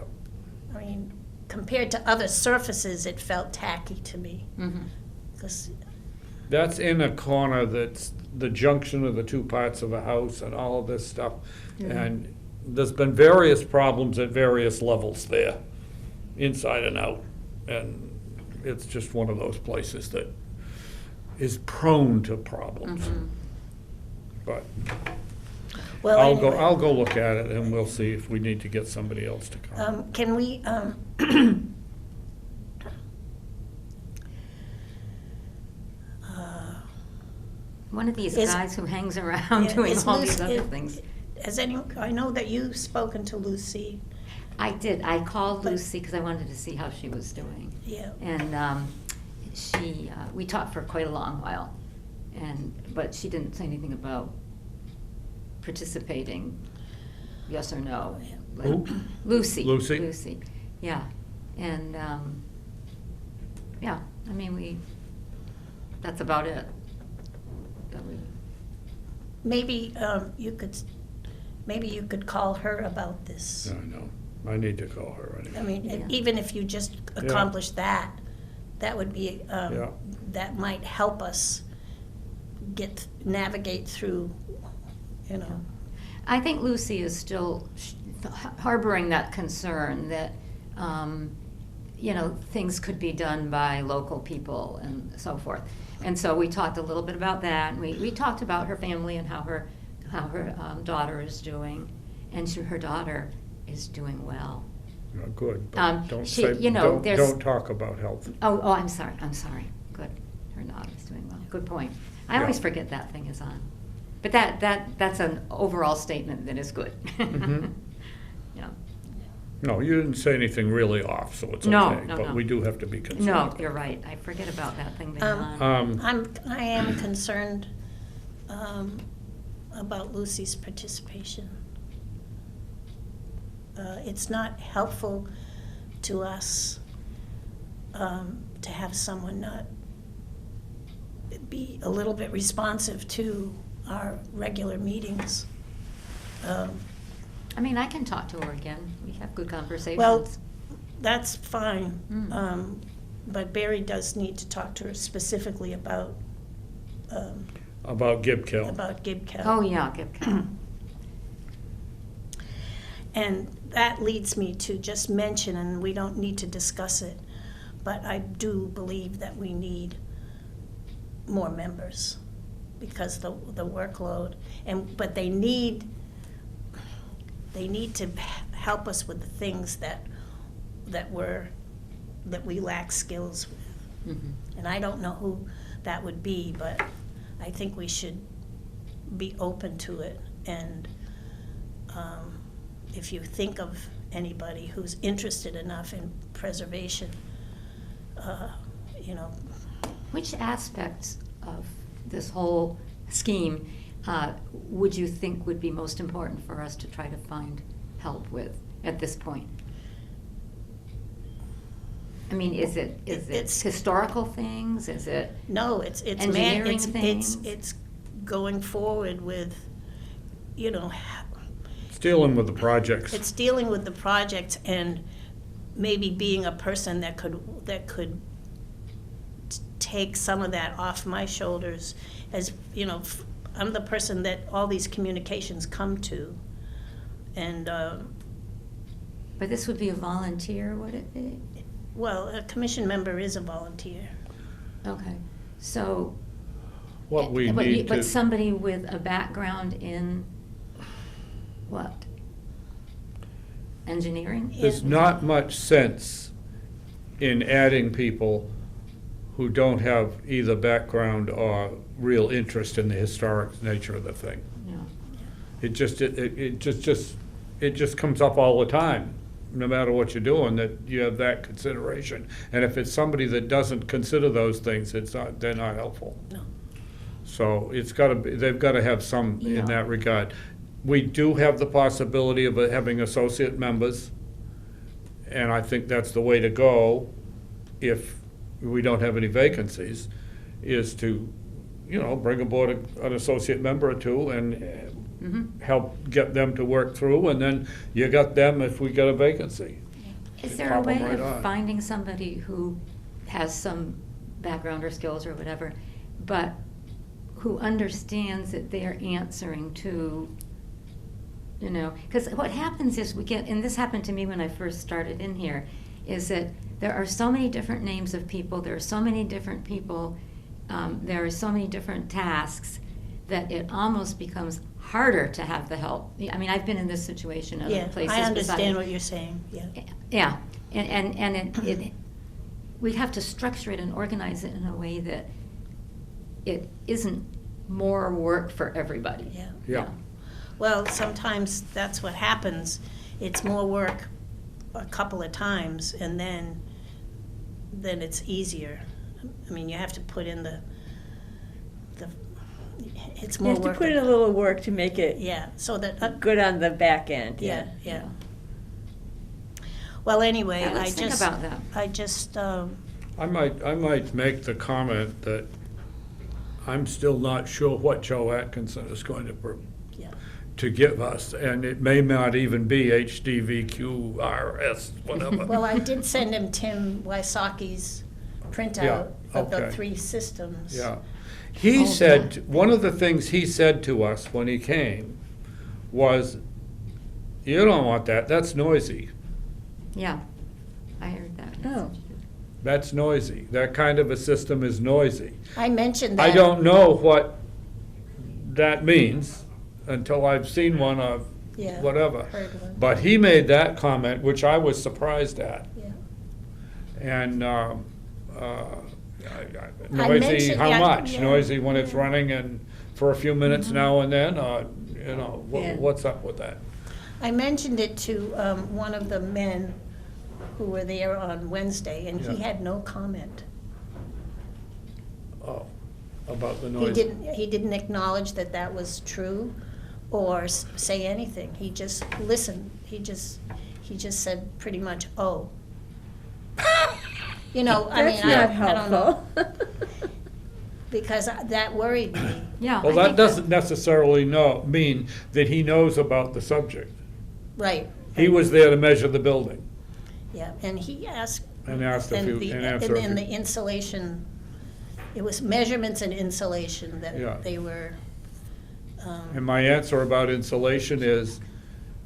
I mean, compared to other surfaces, it felt tacky to me. Mhm. 'Cause That's in a corner that's the junction of the two parts of a house and all of this stuff. And there's been various problems at various levels there, inside and out. And it's just one of those places that is prone to problems. Mhm. But Well, anyway, I'll go look at it and we'll see if we need to get somebody else to come. Can we, One of these Is- guys who hangs around yeah, doing is all these Lucy- other things. I know that you've spoken to Lucy, I did, I called But- Lucy because I wanted to see how she was doing. yeah. And we talked for quite a long while, but she didn't say anything about participating, yes or no. Like- Who? Lucy. Lucy? Lucy, yeah. And, yeah, I mean, that's about it. That we- Maybe you could call her about this. I know. I need to call her anyway. I mean, Yeah. even if you just accomplish that, that would be, Yeah. that might help us navigate through, you know. I think Lucy is still harboring that concern that, things could be done by local people and so forth. And so we talked a little bit about that. And we talked about her family and how her daughter is doing. And her daughter is doing well. Yeah, good, Um, but don't she- say, you know, there's- don't talk about health. Oh, I'm sorry. Good. Her daughter is doing well. Good point. I always Yeah. forget that thing is on. But that's an overall statement that is good. Mhm. Yeah. No, you didn't say anything really off, so it's No, okay. no, But no. we do have to be No, concerned. you're right. I forget about that thing being Um, on. I am concerned about Lucy's participation. It's not helpful to us to have someone not be a little bit responsive to our regular meetings. I mean, I can talk to her again. We have good conversations. Well, that's fine, Mm. but Barry does need to talk to her specifically about About Gibkill. Gibkel. Oh, yeah, Gib Cow. And that leads me to just mention, and we don't need to discuss it, but I do believe that we need more members because the workload, but they need to help us with the things that we lack skills with. Mhm. And I don't know who that would be, but I think we should be open to it. And if you think of anybody who's interested enough in preservation, Which aspects of this whole scheme would you think would be most important for us to try to find help with at this point? I mean, is it It's- historical things? Is it? no, it's Engineering things? it's going forward with, It's dealing with the projects. it's dealing with the projects and maybe being a person that could take some of that off my shoulders. As I'm the person that all these communications come to, and But this would be a volunteer, would it be? well, a commission member is a volunteer. Okay, so. What we but need But to, somebody with a background in what? Engineering? there's not much sense in adding people who don't have either background or real interest in the historic nature of the thing. Yeah. It just comes up all the time, no matter what you're doing, that you have that consideration. And if it's somebody that doesn't consider those things, they're not helpful. No. So it's gotta be, they've gotta have some Yeah. in that regard. We do have the possibility of having associate members, and I think that's the way to go if we don't have any vacancies, is to, bring aboard an associate member or two and Mhm. help get them to work through, and then you got them if we get a vacancy. Is there a Pop 'em way right of on. finding somebody who has some background or skills or whatever, but who understands that they're answering to, because what happens is we get, and this happened to me when I first started in here, is that there are so many different names of people, there are so many different people, there are so many different tasks, that it almost becomes harder to have the help. I mean, I've been in this situation in Yeah, other places. I understand beside- what you're saying, yeah. Yeah, and we have to structure it and organize it in a way that it isn't more work for everybody. Yeah. Yeah. Well, sometimes that's what happens. It's more work a couple of times, and then it's easier. I mean, you have to put in it's You more have to work. put in a little work to make it Yeah, so that, good on the back end, yeah, yeah. yeah. Well, anyway, Yeah, I let's think just, about that. I might make the comment that I'm still not sure what Joe Atkinson is going yeah. to give us, and it may not even be HDVQRS, whatever. Well, I did send him Tim Wysoki's printout of the okay. 3 systems. Yeah. He said, one of the things he said to us when he came was, you don't want that, that's noisy. Yeah, I heard that. Oh. That's noisy. That kind of a system is noisy. I mentioned that. I don't know what that means until I've seen one or Yeah, whatever. heard one. But he made that comment, which I was surprised at. Yeah. And I noisy, mentioned- how yeah, much? yeah. Noisy when it's running and for a few minutes now and then, Yeah. what's up with that? I mentioned it to one of the men who were there on Wednesday, and he Yeah. had no comment. Oh, about the He noise. didn't acknowledge that that was true or say anything. He just listened. He just said pretty much, "Oh." You know, I mean, That's I not don't know, helpful. because that worried me. Yeah. Well, I that think doesn't necessarily mean that he knows about the subject. Right. He was there to measure the building Yeah, and he asked. and asked if you, and answered And if then the you. insulation, it was measurements and insulation Yeah. that they were, And my answer about insulation is,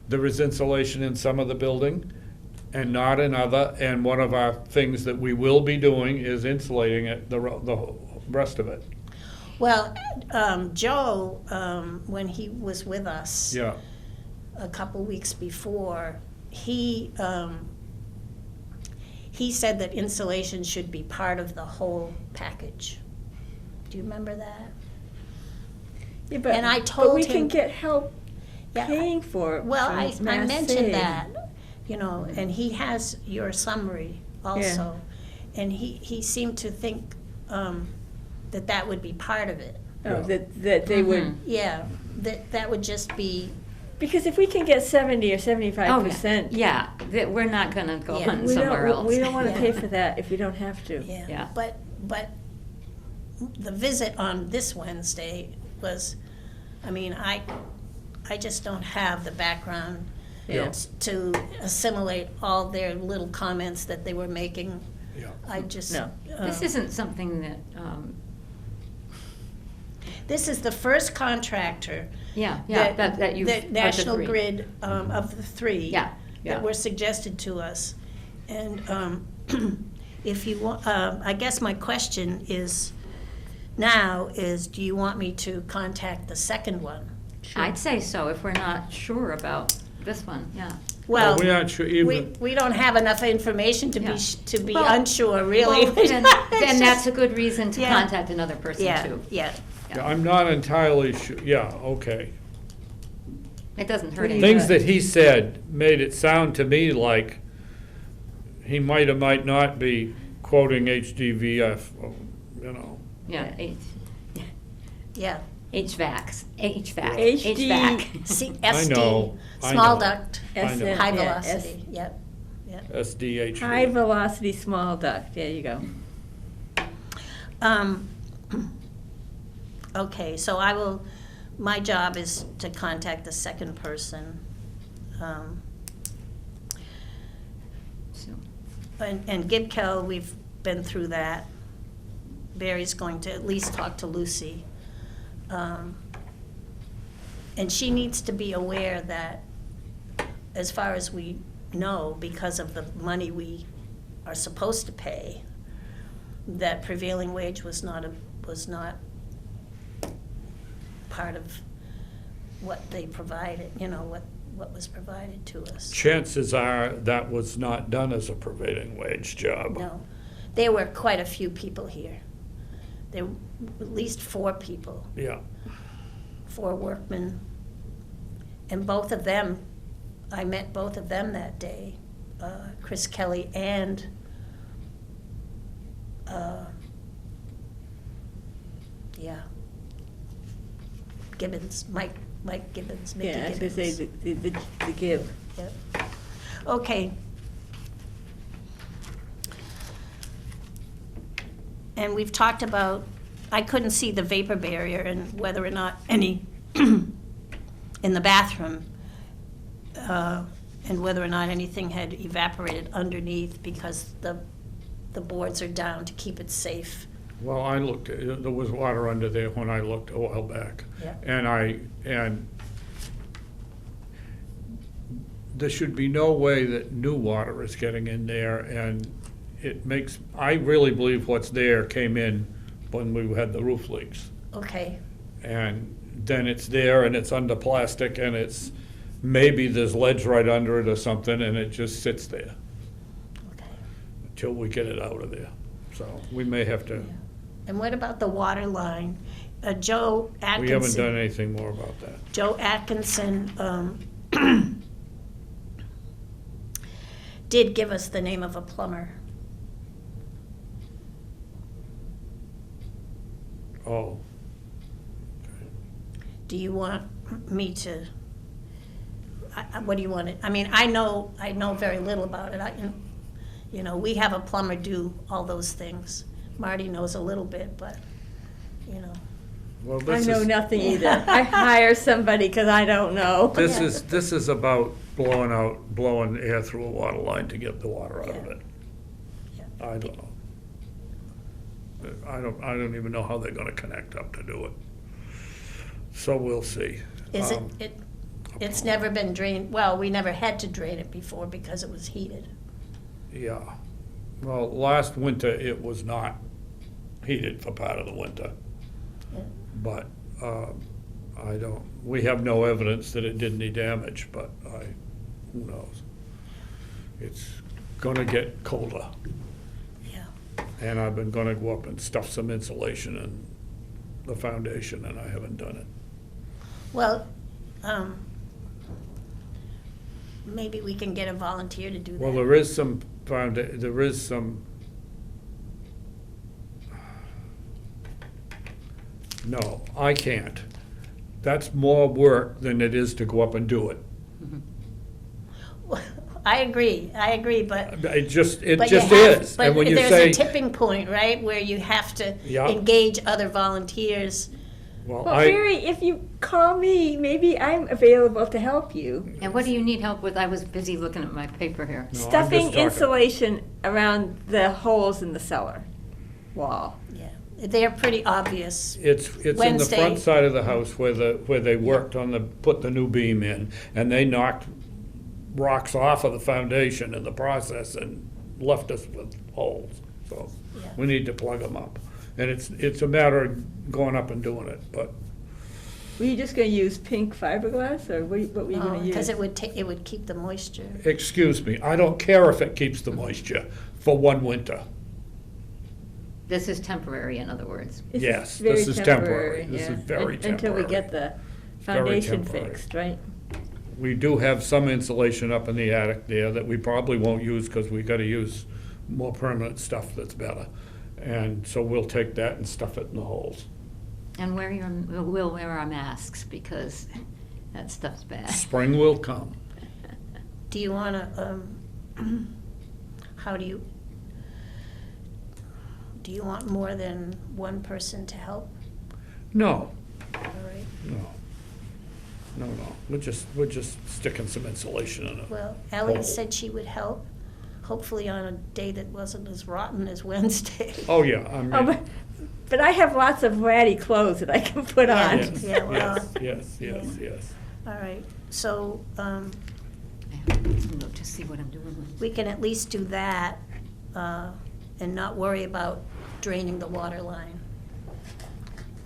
there is insulation in some of the building and not in other, and one of our things that we will be doing is insulating it, the rest of it. well, Joe, when he was with us. Yeah, A couple weeks before, he said that insulation should be part of the whole package. Do you remember that? Yeah, but, And I but told we can him- get help Yeah, paying for it. Well, from I Mass mentioned Save. that, you know, and he has your summary also. And he seemed to think that that would be part of it. Oh, Yeah. that they would, Mhm. Yeah, that would just be, because if we can get 70 or Oh, 75%. yeah, that we're not gonna go Yeah. on We somewhere don't, else. we don't wanna Yeah. pay for that if we don't have to. yeah. Yeah. But the visit on this Wednesday was, I mean, I just don't have the background Yeah. to assimilate all their little comments that they were making. yeah. I just. No. This isn't something that, This is the first contractor. yeah, that you've. That of the National three. Grid, of the three. Yeah, yeah. That were suggested to us. And if you want, I guess my question is, now is, do you want me to contact the second one? I'd say so, if we're not sure about this one, yeah. Well, we aren't sure even, we don't have enough information to Yeah. to be Well- unsure, really. Well, then that's a good reason to Yeah. contact another person Yeah, too. yeah. yeah, I'm not entirely sure, yeah, okay. It doesn't hurt What do you anything. Things that he said made it sound to me like he might or might not be quoting HDVF, you know. Yeah, Yeah. HVAC. HD. See, I SD, know, I small know. duct, I know. SN, high yeah, velocity, yep, yep. SDHV. High velocity small duct, there you go. Okay, so my job is to contact the second person. So, And Gibkel, we've been through that. Barry's going to at least talk to Lucy. And she needs to be aware that, as far as we know, because of the money we are supposed to pay, that prevailing wage was not part of what they provided, you know, what was provided to us. Chances are that was not done as a prevailing wage job. No, there were quite a few people here. There were at least 4 people, Yeah, 4 workmen. And both of them, I met both of them that day, Chris Kelly and Gibbons, Mike Gibbons, Mickey Yeah, I was Gibbons. gonna say the give. Yep. Okay. And we've talked about, I couldn't see the vapor barrier and whether or not any in the bathroom, and whether or not anything had evaporated underneath because the boards are down to keep it safe. well, I looked, there was water under there when I looked a while back. Yeah. And there should be no way that new water is getting in there, and it makes, I really believe what's there came in when we had the roof leaks. Okay, And then it's there and it's under plastic and it's, maybe there's ledge right under it or something and it just sits there okay. until we get it out of there. So we may have to, And what about the water line? Joe Atkinson. we haven't done anything more about that. Joe Atkinson did give us the name of a plumber. Oh, Do you want me to, what do you want it, I mean, I know very little about it. You know, we have a plumber do all those things. Marty knows a little bit, but, you know. well, I this know is, nothing either. I hire somebody because I don't know. this is about blowing air through a water line to get the water out of Yeah. it. Yeah. I don't know. I don't even know how they're gonna connect up to do it. So we'll see. Is Um, it's never been drained, well, we never had to drain it before because it was heated. Yeah. Well, last winter, it was not heated for part of the winter. Yeah. But we have no evidence that it did any damage, but who knows? It's gonna get colder. Yeah. And I've been gonna go up and stuff some insulation in the foundation, and I haven't done it. Well, maybe we can get a volunteer to do that. Well, there is some no, I can't. That's more work than it is to go up and do it. I agree, but. It just But you have- is. But And when you there's say, a tipping point, right, where you have to Yeah. engage other volunteers. well, Well, Barry, if you call me, maybe I'm available to help you. And what do you need help with? I was busy looking at my paper here. No, I'm Stuffing just talking. insulation around the holes in the cellar wall. Yeah, they're pretty obvious. It's in the Wednesday. front side of the house where they worked on put the new beam in, and they knocked rocks off of the foundation in the process and left us with holes. So Yeah. we need to plug them up. And it's a matter of going up and doing it, but Were you just gonna use pink fiberglass, or what were you gonna use? Because it would keep the moisture. excuse me, I don't care if it keeps the moisture for one winter. This is temporary, in other words. This is Yes, very this is temporary. This yeah. is very Until we temporary. get the Very foundation temporary. fixed, right? We do have some insulation up in the attic there that we probably won't use because we gotta use more permanent stuff that's better. And so we'll take that and stuff it in the holes. And we'll wear our masks because that stuff's bad. Spring will come. Do you want to, how do you want more than one person to help? No, All right. no. We're just sticking some insulation in it. Well, Ellie Oh. said she would help, hopefully on a day that wasn't as rotten as Wednesday. Oh, yeah, I Oh, mean, but I have lots of ratty clothes that I can put Yeah. on. yes, Yeah, well, yes. All right, so I have to look to see what I'm doing with. we can at least do that and not worry about draining the water line.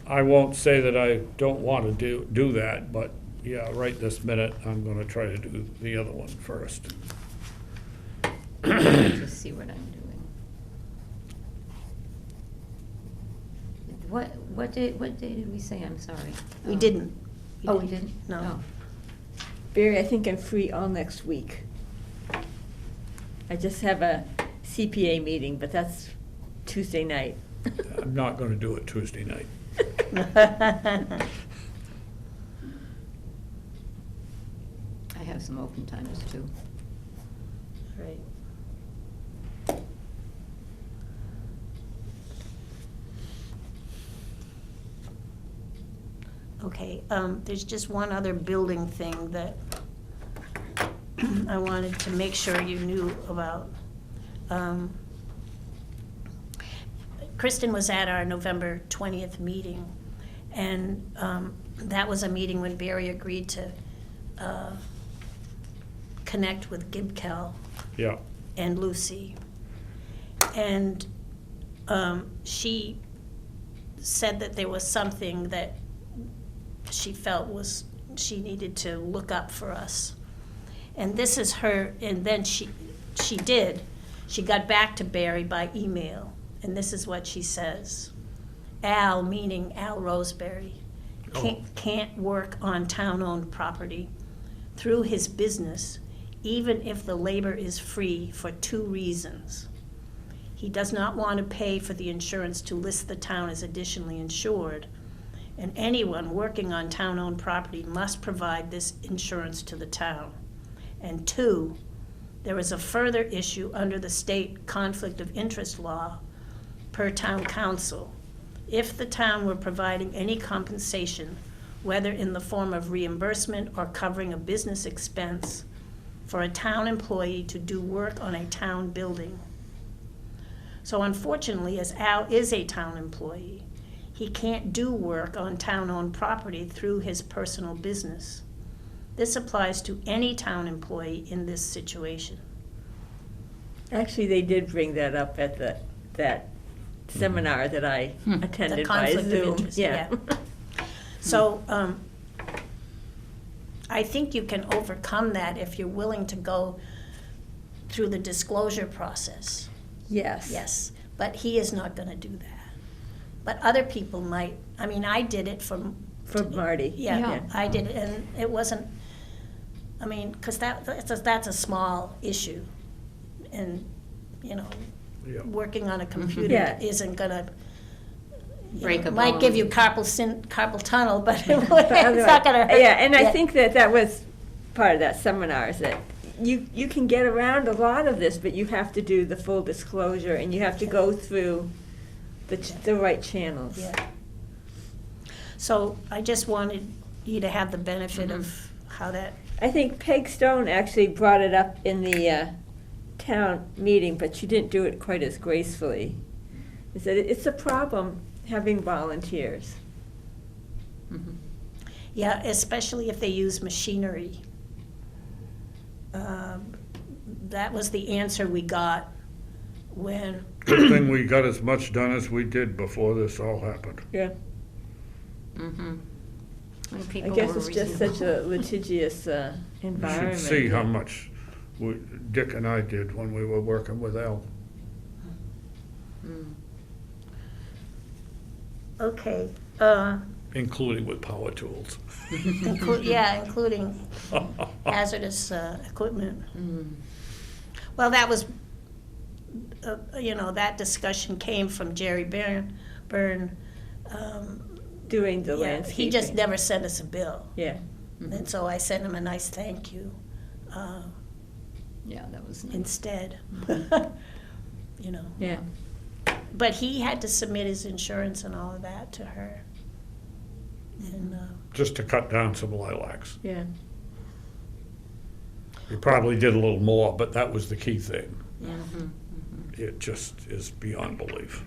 I won't say that I don't want to do that, but yeah, right this minute, I'm gonna try to do the other one first. To see what I'm doing. What day did we say? I'm sorry. We didn't. Oh, we didn't? No. Oh. Barry, I think I'm free all next week. I just have a CPA meeting, but that's Tuesday night. I'm not gonna do it Tuesday night. I have some open times too. Right. Okay, there's just one other building thing that I wanted to make sure you knew about. Kristen was at our November 20th meeting, and that was a meeting when Barry agreed to connect with GibCal Yeah, and Lucy. And she said that there was something that she felt she needed to look up for us. And this is her, and then she did. She got back to Barry by email, and this is what she says. Al, meaning Al Roseberry, can't work on town-owned property through his business, even if the labor is free, for 2 reasons. He does not want to pay for the insurance to list the town as additionally insured, and anyone working on town-owned property must provide this insurance to the town. And 2, there is a further issue under the state conflict of interest law per town council. If the town were providing any compensation, whether in the form of reimbursement or covering a business expense, for a town employee to do work on a town building. So unfortunately, as Al is a town employee, he can't do work on town-owned property through his personal business. This applies to any town employee in this situation. Actually, they did bring that up at that seminar that I attended The by conflict of Zoom. interest, yeah. So I think you can overcome that if you're willing to go through the disclosure process. Yes. Yes, but he is not going to do that. But other people might. I mean, I did it For Marty. Yeah, Yeah. I did it, and it wasn't, I mean, because that's a small issue. And, you know, Yeah. working on a computer Yeah. isn't going to, Break a might bone. give you carpal tunnel, but it's not going to hurt. Yeah, and I think that was part of that seminar, is that you can get around a lot of this, but you have to do the full disclosure, and you have to go through the right channels. Yeah. So I just wanted you to have the benefit of how that, I think Peg Stone actually brought it up in the town meeting, but she didn't do it quite as gracefully. Is that it's a problem having volunteers. Mhm. yeah, especially if they use machinery. That was the answer we got when, Good thing we got as much done as we did before this all happened. Yeah. Mhm. When I people guess were it's just reasonable. such a litigious You environment. should see how much Dick and I did when we were working with Al. Mm. okay, Including with power tools. including hazardous equipment. Mm. Well, that was, that discussion came from Jerry Byrne. Doing the Yeah, landscaping. he just never sent us a bill. Yeah. And so I sent him a nice thank you Yeah, that was nice. instead. You know. Yeah. But he had to submit his insurance and all of that to her. And Just to cut down some lilacs. Yeah. He probably did a little more, but that was the key thing. Mhm. It just is beyond belief.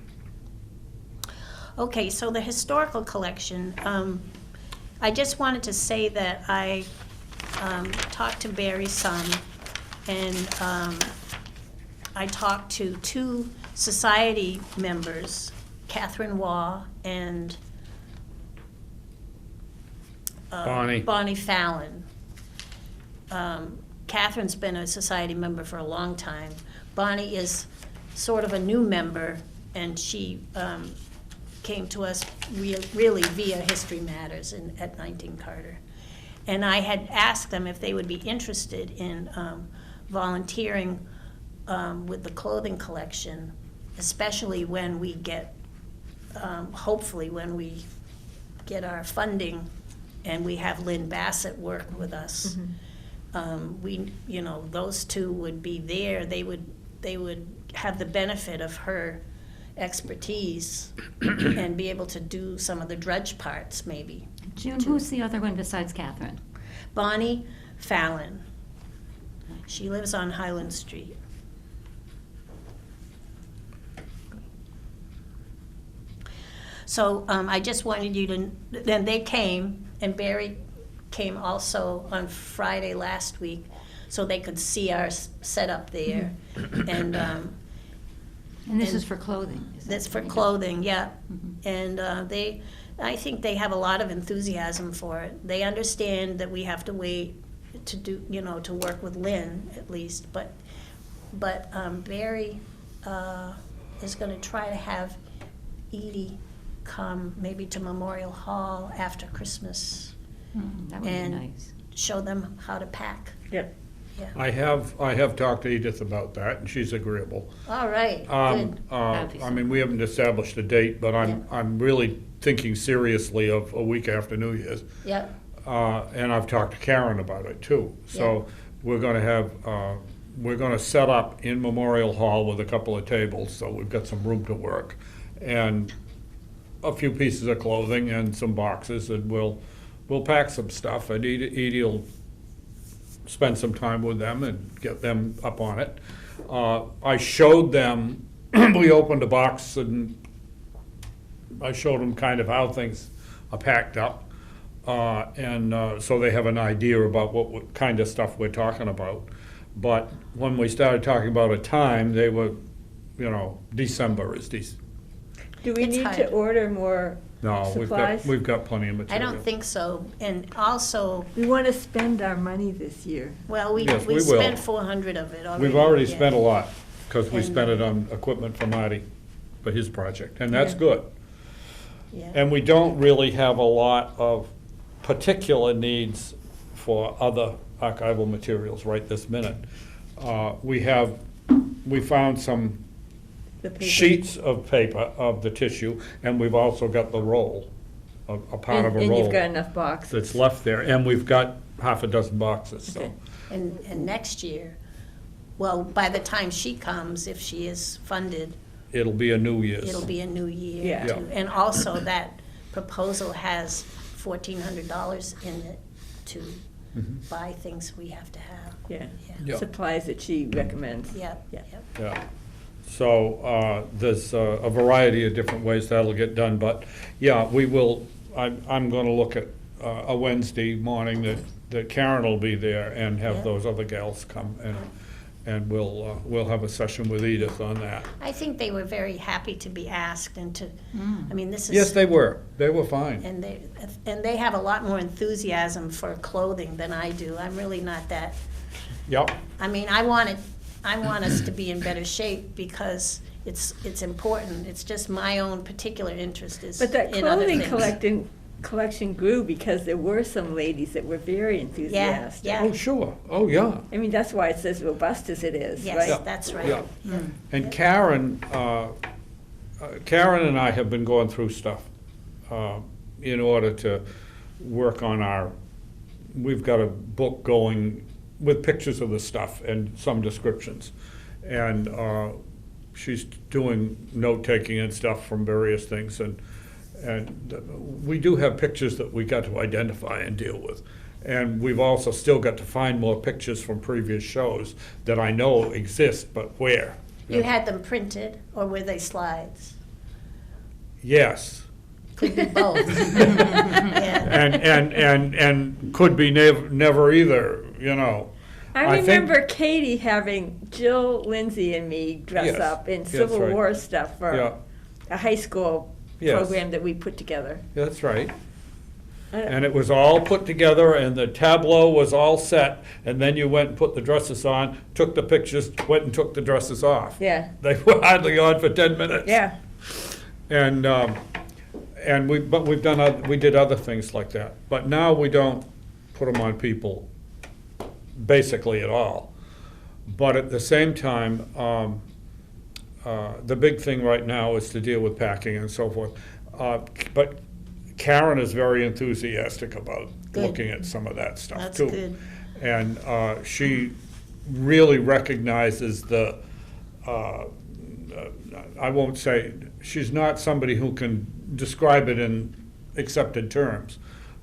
okay, so the historical collection. I just wanted to say that I talked to Barry some, and I talked to 2 society members, Catherine Waugh and Bonnie Fallon. Catherine's been a society member for a long time. Bonnie is sort of a new member, and she came to us really via History Matters at 19 Carter. And I had asked them if they would be interested in volunteering with the clothing collection, especially when we get, hopefully when we get our funding and we have Lynn Bassett work with us. Those 2 would be there. They would have the benefit of her expertise and be able to do some of the drudge parts, maybe. June, who's the other one besides Catherine? Bonnie Fallon. She lives on Highland Street. So I just wanted you to, then they came, and Barry came also on Friday last week, so they could see our setup there. And And this And is for clothing. is that that's for right? clothing, yeah. Mhm. And I think they have a lot of enthusiasm for it. They understand that we have to wait to do, to work with Lynn at least. But Barry is going to try to have Edie come maybe to Memorial Hall after Christmas, That would be And- nice. show them how to pack. Yeah. Yeah. I have talked to Edith about that, and she's agreeable. All right, good. I mean, we haven't established a date, but I'm really thinking seriously of a week after New Year's. Yeah, And I've talked to Karen about it too. So we're gonna have, we're gonna set up in Memorial Hall with a couple of tables, so we've got some room to work. And a few pieces of clothing and some boxes, and we'll pack some stuff, and Edie'll spend some time with them and get them up on it. I showed them, we opened a box and I showed them kind of how things are packed up. So they have an idea about what kind of stuff we're talking about. But when we started talking about a time, they were, December is December. Do we It's need hard. to order more No, supplies? we've got plenty of I material. don't think so. And also, We want to spend our money this year. well, we Yes, we will. spent 400 of it already. We've already yeah. spent a lot, because we And- spent it on equipment for Marty, for his project, and that's Yeah. good. Yeah. And we don't really have a lot of particular needs for other archival materials right this minute. We found some The paper. sheets of paper, of the tissue, and we've also got the roll, a part of a And roll you've got enough boxes. that's left there, and we've got half a dozen boxes, so. Okay. And next year, well, by the time she comes, if she is funded, It'll be a New Year's. it'll be a new year. Yeah. too. And also, that proposal has $1,400 in it to Mhm. buy things we have to have. Yeah, Yeah. supplies that she recommends. Yep, Yeah. yep. Yeah. So, there's a variety of different ways that'll get done, but, yeah, we will, I'm gonna look at a Wednesday morning that Karen will be there and Yeah. have those other gals come, and we'll have a session with Edith on that. I think they were very happy to be asked and to, I mean, this is. Yes, they were fine. And they have a lot more enthusiasm for clothing than I do. I'm really not that. Yep, I mean, I want us to be in better shape because it's important. It's just my own particular interest is But that in other clothing things. collection grew because there were some ladies that were very enthusiastic. yeah. oh, sure, oh, yeah. I mean, that's why it's as robust as it is, right? Yes, that's right. Yeah. Yeah. And Karen and I have been going through stuff in order to work on we've got a book going with pictures of the stuff and some descriptions. And she's doing note-taking and stuff from various things. And we do have pictures that we got to identify and deal with. And we've also still got to find more pictures from previous shows that I know exist, but where? You had them printed, or were they slides? Yes. Could be both. Yeah. And could be never either, I think- remember Katie having Jill, Lindsay, and me dress Yes, up in that's Civil right. War stuff Yeah. for a high school Yes. program that we put together. That's right. I- And it was all put together, and the tableau was all set, and then you went and put the dresses on, took the pictures, went and took the dresses off. Yeah, They were hardly on for 10 minutes. yeah. And we did other things like that. But now we don't put them on people basically at all. But at the same time, the big thing right now is to deal with packing and so forth. But Karen is very enthusiastic about Good. looking at some of that stuff That's too. good. And she really recognizes I won't say, she's not somebody who can describe it in accepted terms,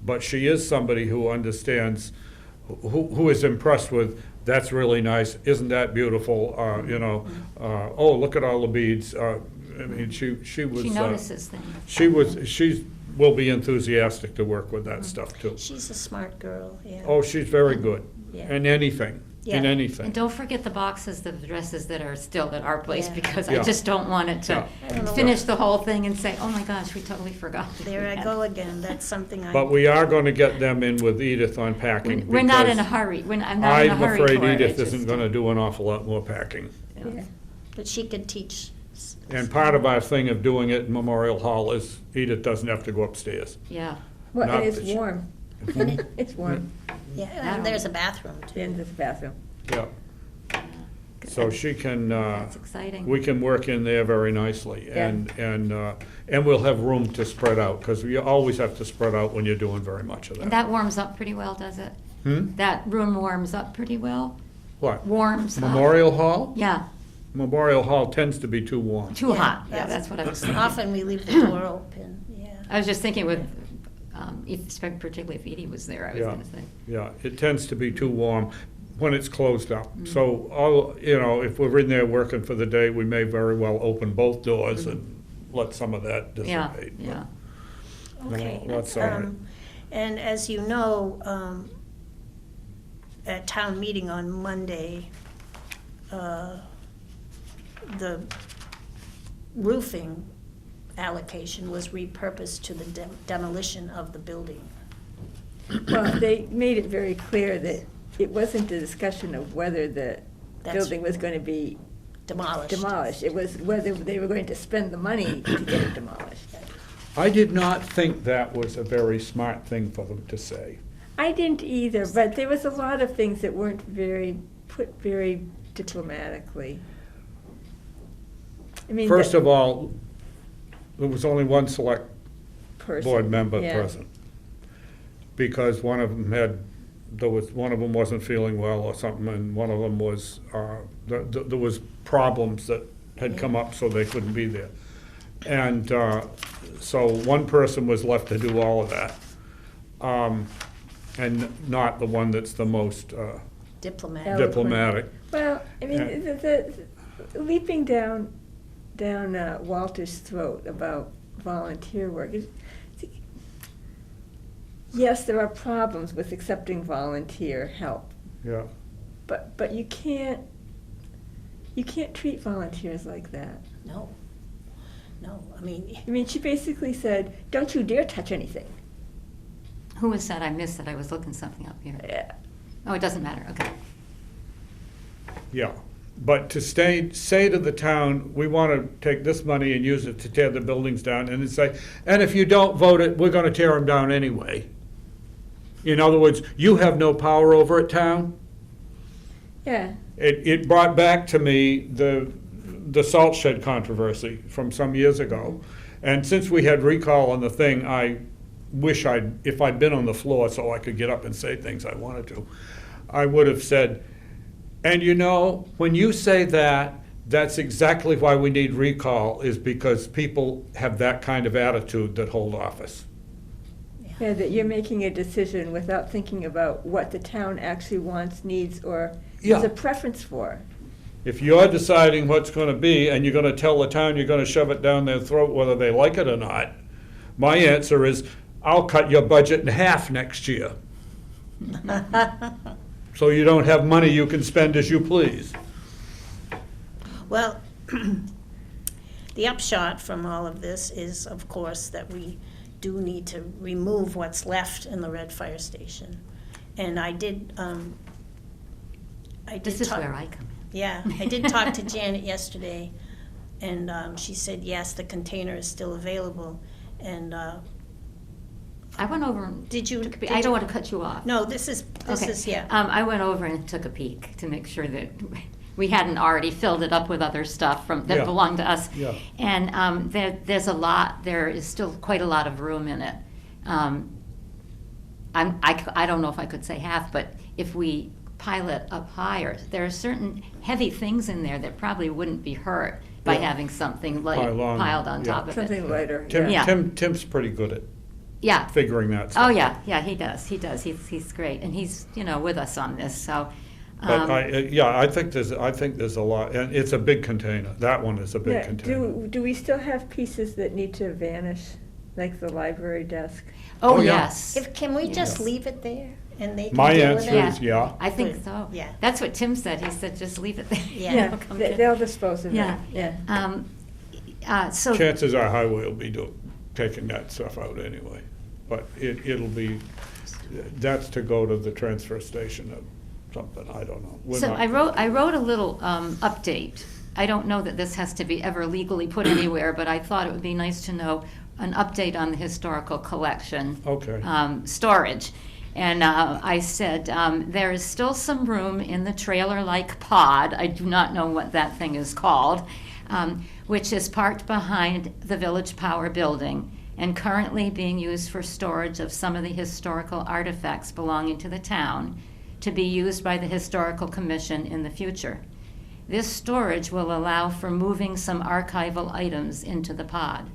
but she is somebody who understands, who is impressed with, that's really nice, isn't that beautiful, oh, look at all the beads. I mean, she was. She notices things. She will be enthusiastic to work with that stuff too. She's a smart girl, yeah. Oh, she's very good, Yeah. in anything, in Yeah. anything. And don't forget the boxes, the dresses that are still at our place, Yeah. because Yeah. I just don't want it to Yeah. I don't know. finish the whole thing and say, oh my gosh, we totally forgot. to do There I that." go again. That's something But we are gonna get them in with Edith on packing. We're not in a because hurry, I'm not in a I'm hurry for it. afraid Edith It's isn't just, gonna do an awful lot more packing. you know. Yeah. But she could teach. And part of our thing of doing it in Memorial Hall is Edith doesn't have to go upstairs. Yeah, Well, Not and it's that she- warm. It's warm. Yeah, and there's a bathroom too. In this bathroom. Yeah. So she can, That's exciting. we can work in there very nicely. Yeah. And we'll have room to spread out, because you always have to spread out when you're doing very much of And that. that warms up pretty well, does it? Hmm? That room warms up pretty well? What? Warms up. Memorial Hall? Yeah, Memorial Hall tends to be too warm. too hot. Yeah, that's what I was thinking. Often we leave the door open, yeah. I was just thinking with, particularly if Edie was there, I was Yeah. gonna say. Yeah, it tends to be too warm when it's closed up. So, if we're in there working for the day, we may very well open both doors and let some of that Yeah, dissipate. yeah. Okay. That's all right. And as you know, at town meeting on Monday, the roofing allocation was repurposed to the demolition of the building. Well, they made it very clear that it wasn't a discussion of whether the That's- building was going to be Demolished. demolished. It was whether they were going to spend the money to get it demolished. I did not think that was a very smart thing for them to say. I didn't either, but there was a lot of things that weren't put very diplomatically. I mean, First of all, there was only one select person. board member Yeah. present. Because one of them one of them wasn't feeling well or something, and one of them was, there was problems that had come up, so they couldn't be there. And so one person was left to do all of that. And not the one that's the most Diplomatic. Eloquent. diplomatic. Well, I mean, Yeah. the leaping down Walter's throat about volunteer work is, yes, there are problems with accepting volunteer help, Yeah, but you can't treat volunteers like that. No, I mean, I mean, she basically said, "Don't you dare touch anything." Who was that? I missed it. I was looking something up here. Yeah. Oh, it doesn't matter. Okay. yeah. But to say to the town, we want to take this money and use it to tear the buildings down, and then say, and if you don't vote it, we're going to tear them down anyway. In other words, you have no power over it, town. Yeah. It brought back to me the salt shed controversy from some years ago. And since we had recall on the thing, I wish if I'd been on the floor so I could get up and say things I wanted to, I would have said, and when you say that, that's exactly why we need recall, is because people have that kind of attitude that hold office. Yeah, that you're making a decision without thinking about what the town actually wants, needs, or Yeah. has a preference for. If you're deciding what's going to be, and you're going to tell the town you're going to shove it down their throat whether they like it or not, my answer is, I'll cut your budget in half next year. So you don't have money you can spend as you please. well, the upshot from all of this is, of course, that we do need to remove what's left in the Red Fire Station. And I did This is talk- where I come in. Yeah, I did talk to Janet yesterday, and she said, yes, the container is still available. And I went over and Did you- took a peek. did I don't you- want to cut you off. no, this is, Okay. yeah. I went over and took a peek to make sure that we hadn't already filled it up with other stuff that Yeah. belonged to us. Yeah. And there's a lot, there is still quite a lot of room in it. I don't know if I could say half, but if we pile it up higher, there are certain heavy things in there that probably wouldn't be hurt by Yeah. having something light Pile on, piled on yeah. top of it. Something lighter. Tim's Yeah. pretty good at Yeah. figuring that Oh, stuff. yeah, he does. He's great, and he's, with us on this, so. But I think there's a lot, and it's a big container. That one is a big Yeah, container. do we still have pieces that need to vanish, like the library desk? Oh, Oh, yeah. yes. Can we just Yes. leave it there, and they can My deal with answer it? is yeah. I think Good. so. Yeah. That's what Tim said. He said, just leave it there. Yeah. It'll come to- They'll dispose of it. Yeah. Yeah. So, Chances are highway will be taking that stuff out anyway. But it'll be, that's to go to the transfer station or something, I don't know. We're so not- I wrote a little update. I don't know that this has to be ever legally put anywhere, but I thought it would be nice to know an update on the historical collection. Okay. Storage. And I said, there is still some room in the trailer-like pod, I do not know what that thing is called, which is parked behind the Village Power building and currently being used for storage of some of the historical artifacts belonging to the town to be used by the Historical Commission in the future. This storage will allow for moving some archival items into the pod.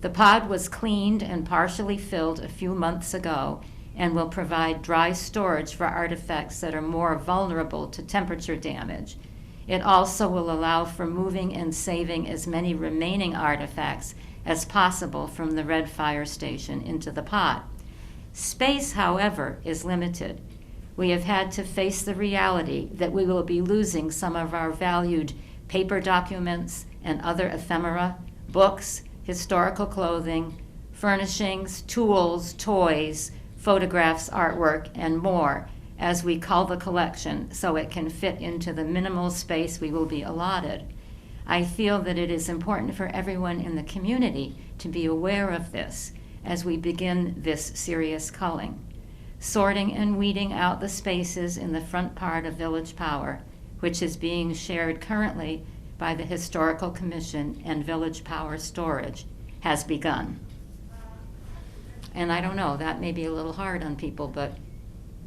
The pod was cleaned and partially filled a few months ago and will provide dry storage for artifacts that are more vulnerable to temperature damage. It also will allow for moving and saving as many remaining artifacts as possible from the Red Fire Station into the pod. Space, however, is limited. We have had to face the reality that we will be losing some of our valued paper documents and other ephemera, books, historical clothing, furnishings, tools, toys, photographs, artwork, and more as we cull the collection so it can fit into the minimal space we will be allotted. I feel that it is important for everyone in the community to be aware of this as we begin this serious culling. Sorting and weeding out the spaces in the front part of Village Power, which is being shared currently by the Historical Commission and Village Power Storage, has begun. And I don't know, that may be a little hard on people, but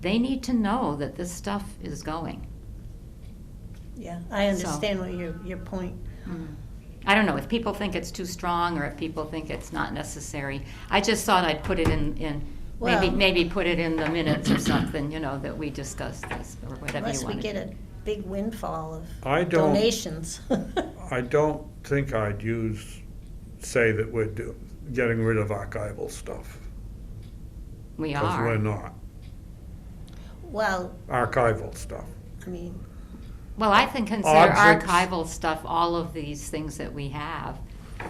they need to know that this stuff is going. Yeah, I understand what your point. I don't know if people think it's too strong or if people think it's not necessary. I just thought I'd put it in Well- maybe put it in the minutes or something, that we discussed this, or whatever you Unless we want. get a big windfall of I don't- donations. I don't think I'd say that we're getting rid of archival stuff, We because we're are. not. Well, Archival stuff. I mean, Well, I can consider Objects. archival stuff, all of these things that we have. it's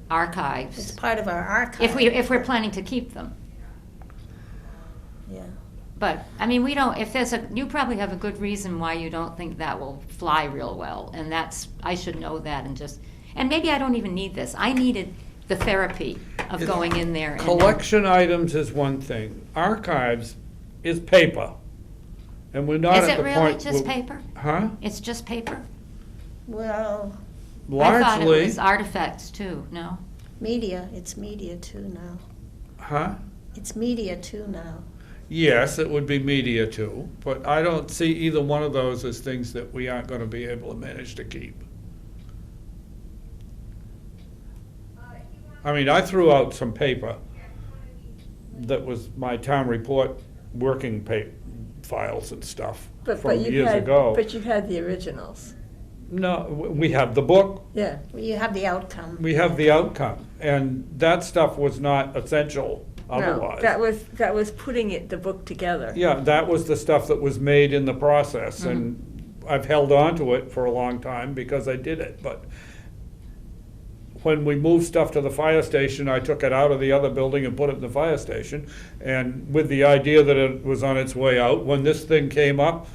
Archives, part of our archive. if we're planning to keep them. Yeah. But, I mean, we don't, you probably have a good reason why you don't think that will fly real well, and I should know that and maybe I don't even need this. I needed the therapy of going in there and. Collection items is one thing. Archives is paper. And we're not Is at it the really point. just paper? Huh? It's just paper? Well, I thought it Largely, was artifacts too, no? media, it's media too now. huh? It's media too now. Yes, it would be media too, but I don't see either one of those as things that we aren't gonna be able to manage to keep. I mean, I threw out some paper that was my town report working files and stuff But from you years had, ago. but you had the originals. No, we have the book, Yeah. Well, you have the outcome. we have the outcome, and that stuff was not essential otherwise. No, that was putting the book together. Yeah, that was the stuff that was made in the process, and I've held on to it for a long time because I did it, but when we moved stuff to the fire station, I took it out of the other building and put it in the fire station, and with the idea that it was on its way out, when this thing came up,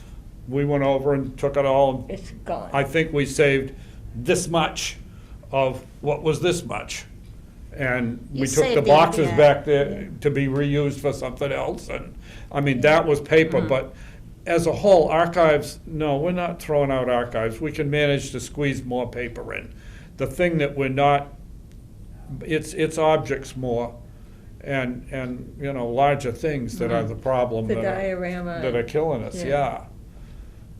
we went over and took it all. It's gone. I think we saved this much of what was this much. And You we took the saved the boxes idea, back there yeah. to be reused for something else, and, I mean, that was paper, but as a whole, archives, no, we're not throwing out archives. We can manage to squeeze more paper in. The thing that we're not, it's objects more, and, larger things that are the problem. The that are- diorama. That are killing us, Yeah. yeah.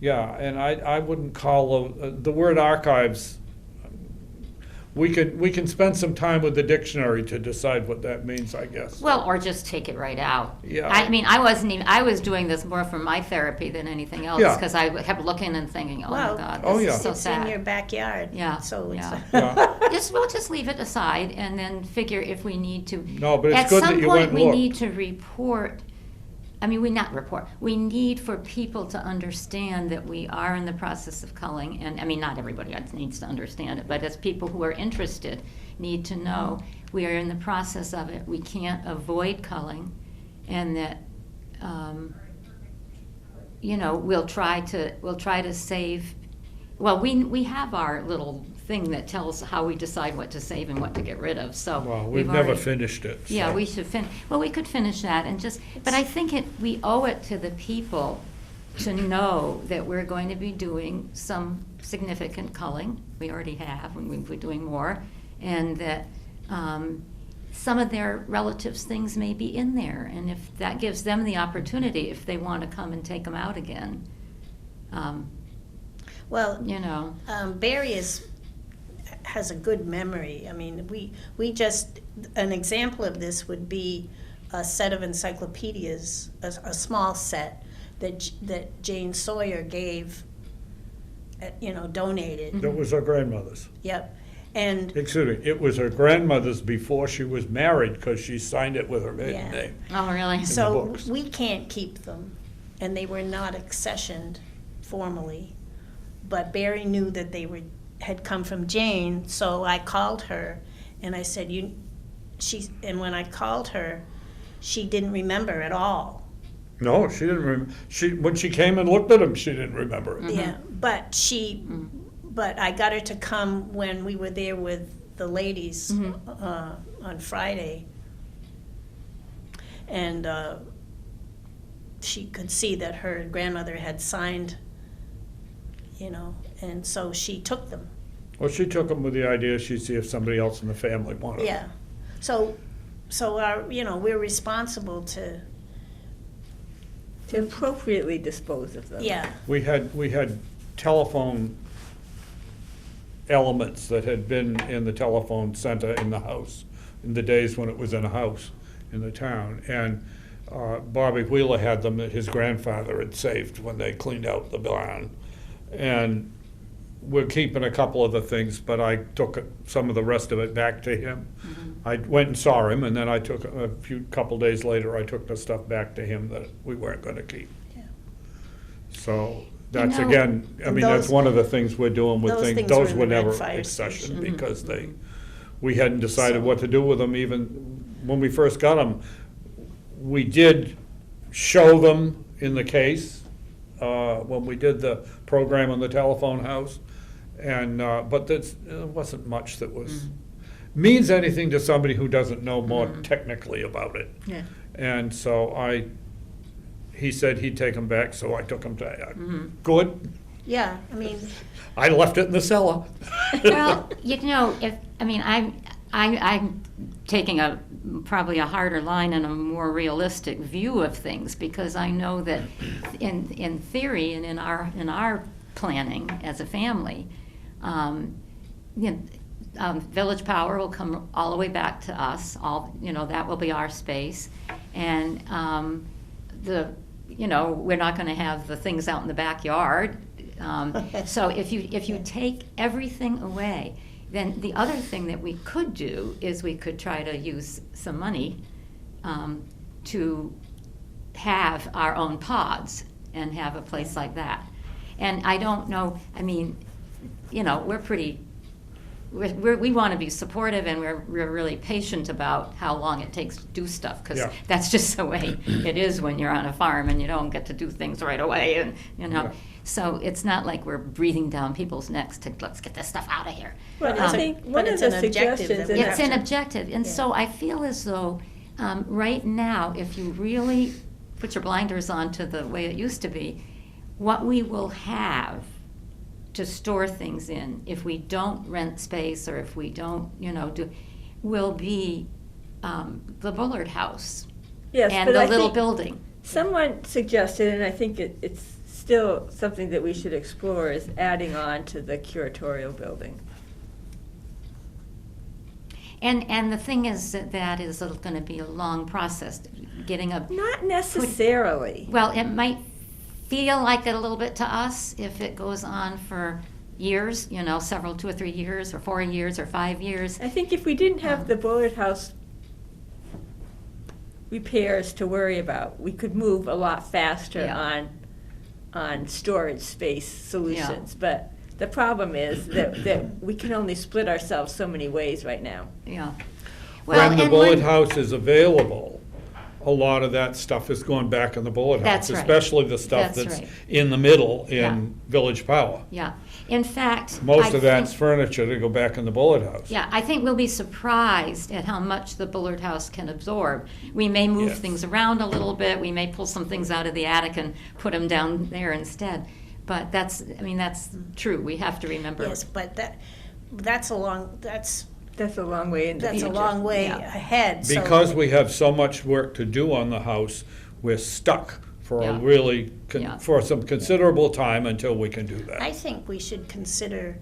Yeah, and I wouldn't call the word archives, we can spend some time with the dictionary to decide what that means, I guess. Well, or just take it right out. Yeah. I mean, I was doing this more for my therapy than anything else, Yeah. because I kept looking and thinking, oh my Well, God, Oh, this yeah. is so It's in your sad. backyard. Yeah, So it's. Yeah. We'll just leave it aside and then figure if we need to. No, but it's good that you went and At some point, we looked. need to report, we need for people to understand that we are in the process of culling, and, I mean, not everybody needs to understand it, but as people who are interested need to know, we are in the process of it, we can't avoid culling, and that, we'll try to well, we have our little thing that tells how we decide what to save and what to get rid of, so. Well, we've never already- finished it. Yeah, so. we should well, we could finish that and just, but I think we owe it to the people to know that we're going to be doing some significant culling. We already have, and we're doing more, and that some of their relatives' things may be in there, and if that gives them the opportunity, if they want to come and take them out again, Well, you know. Barry has a good memory. I mean, we just, an example of this would be a set of encyclopedias, a small set that Jane Sawyer gave, donated. That was her grandmother's. Yep. And, Excuse me, it was her grandmother's before she was married, because she signed it with her maiden Yeah. name. Oh, really? so books. we can't keep them, and they were not accessioned formally. But Barry knew that they had come from Jane, so I called her and I said, and when I called her, she didn't remember at all. No, she didn't remember. When she came and looked at them, she didn't remember it. Yeah, but I got her to come when we were there with the ladies on Friday. And she could see that her grandmother had signed, and so she took them. Well, she took them with the idea she'd see if somebody else in the family wanted them. Yeah. So our, we're responsible to, appropriately dispose of them. yeah. We had telephone elements that had been in the telephone center in the house, in the days when it was in a house in the town. And Bobby Wheeler had them that his grandfather had saved when they cleaned out the barn. And we're keeping a couple of the things, but I took some of the rest of it back to him. I went and saw him, and then I took couple days later, I took the stuff back to him that we weren't gonna keep. Yeah. So that's know- again, I And mean, that's those- one of the things we're doing with those things. things were Those in were the Red never Fire accessioned Station. because we hadn't decided what to do with them even when we first got them. We did show them in the case when we did the program on the telephone house. And, but there wasn't much that was, means anything to somebody who doesn't know more technically about it. Yeah. And so he said he'd take them back, so I took them to, good. Yeah, I mean, I left it in the cellar. Well, I'm taking probably a harder line and a more realistic view of things, because I know that in theory and in our planning as a family, Village Power will come all the way back to us. That will be our space, and we're not going to have the things out in the backyard. So if you take everything away, then the other thing that we could do is we could try to use some money to have our own pods and have a place like that. And I don't know, we're pretty, we want to be supportive, and we're really patient about how long it takes to do stuff, because Yeah. that's just the way it is when you're on a farm and you don't get to do things right away, and Yeah. So it's not like we're breathing down people's necks to, let's get this stuff out of here. Well, I think but one of it's the an objective suggestions that in we It's have an to- objective, and Yeah. so I feel as though right now, if you really put your blinders on to the way it used to be, what we will have to store things in, if we don't rent space or if we don't, will be the Bullard House Yes, and but the I little think building. someone suggested, and I think it's still something that we should explore, is adding on to the curatorial building. And the thing is that is going to be a long process, getting a. Not necessarily. Well, it might feel like it a little bit to us if it goes on for years, 2 or 3 years, or 4 years, or 5 years. I think if we didn't have the Bullard House repairs to worry about, we could move a lot faster Yeah. on storage space solutions. But the problem is that we can only split ourselves so many ways right now. Yeah. When the and Bullet House is available, a lot of that stuff is going back in the bullet house. That's right. Especially the stuff That's that's right. in the middle Yeah. in Village Power. Yeah. In fact. Most I of that's think- furniture to go back in the bullet house. Yeah, I think we'll be surprised at how much the Bullard House can absorb. We may move Yes. things around a little bit, we may pull some things out of the attic and put them down there instead. But that's true, we have to remember. Yes, but that's a long way in the that's a future. long way Yeah. ahead, so. Because we have so much work to do on the house, we're stuck for a Yeah. really, Yeah. for some considerable time until we can do that. I think we should consider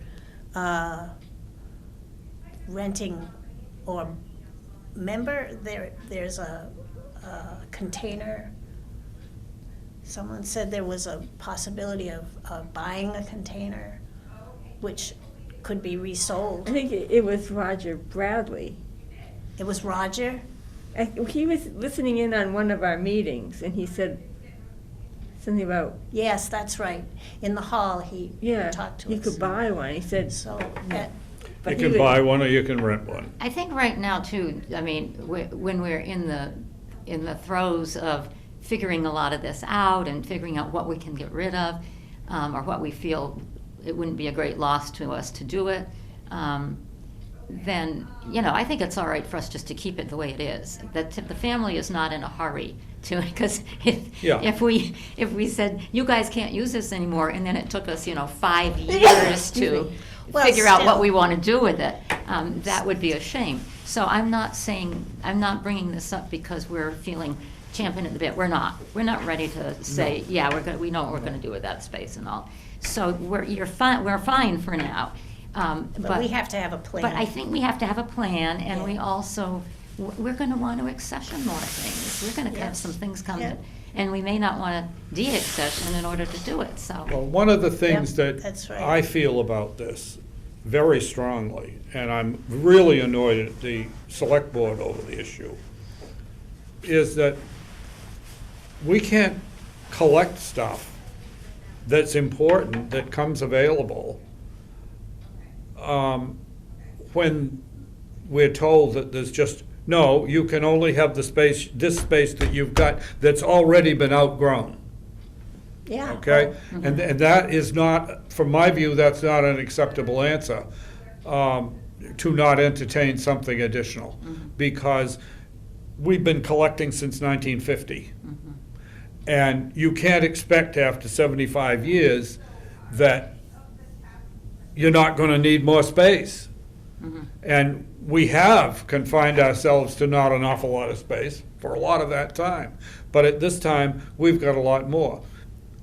renting, or there's a container. Someone said there was a possibility of buying a container, which could be I resold. think it was Roger Bradley. It was Roger? He was listening in on one of our meetings, and he said something about, Yes, that's right. In the hall, he yeah, talked to us. you could buy one. He said, So, but You he can would- buy one or you can rent one. I think right now too, I mean, when we're in the throes of figuring a lot of this out and figuring out what we can get rid of, or what we feel it wouldn't be a great loss to us to do it, then, I think it's all right for us just to keep it the way it is. That the family is not in a hurry to, because Yeah. if we said, you guys can't use this anymore, and then it took us, 5 years to Well, figure out what still. we want to do with it, that would be a shame. So I'm not bringing this up because we're feeling champing at the bit. We're not ready to say, yeah, we know what we're gonna do with that space and all. So we're fine for now. but we have to have a plan. But I think we have to have a plan, and we also, we're gonna want to accession more things. We're gonna have Yes. some things come, Yeah. and we may not want to de-accession in order to do it, so. Well, one of the things Yep, that that's right. I feel about this very strongly, and I'm really annoyed at the select board over the issue, is that we can't collect stuff that's important, that comes available, when we're told that there's just, no, you can only have this space that you've got that's already been outgrown. Yeah. Okay? And that is not, from my view, that's not an acceptable answer, to not entertain something additional. Because we've been collecting since 1950. And you can't expect after 75 years that you're not going to need more space. And we have confined ourselves to not an awful lot of space for a lot of that time. But at this time, we've got a lot more.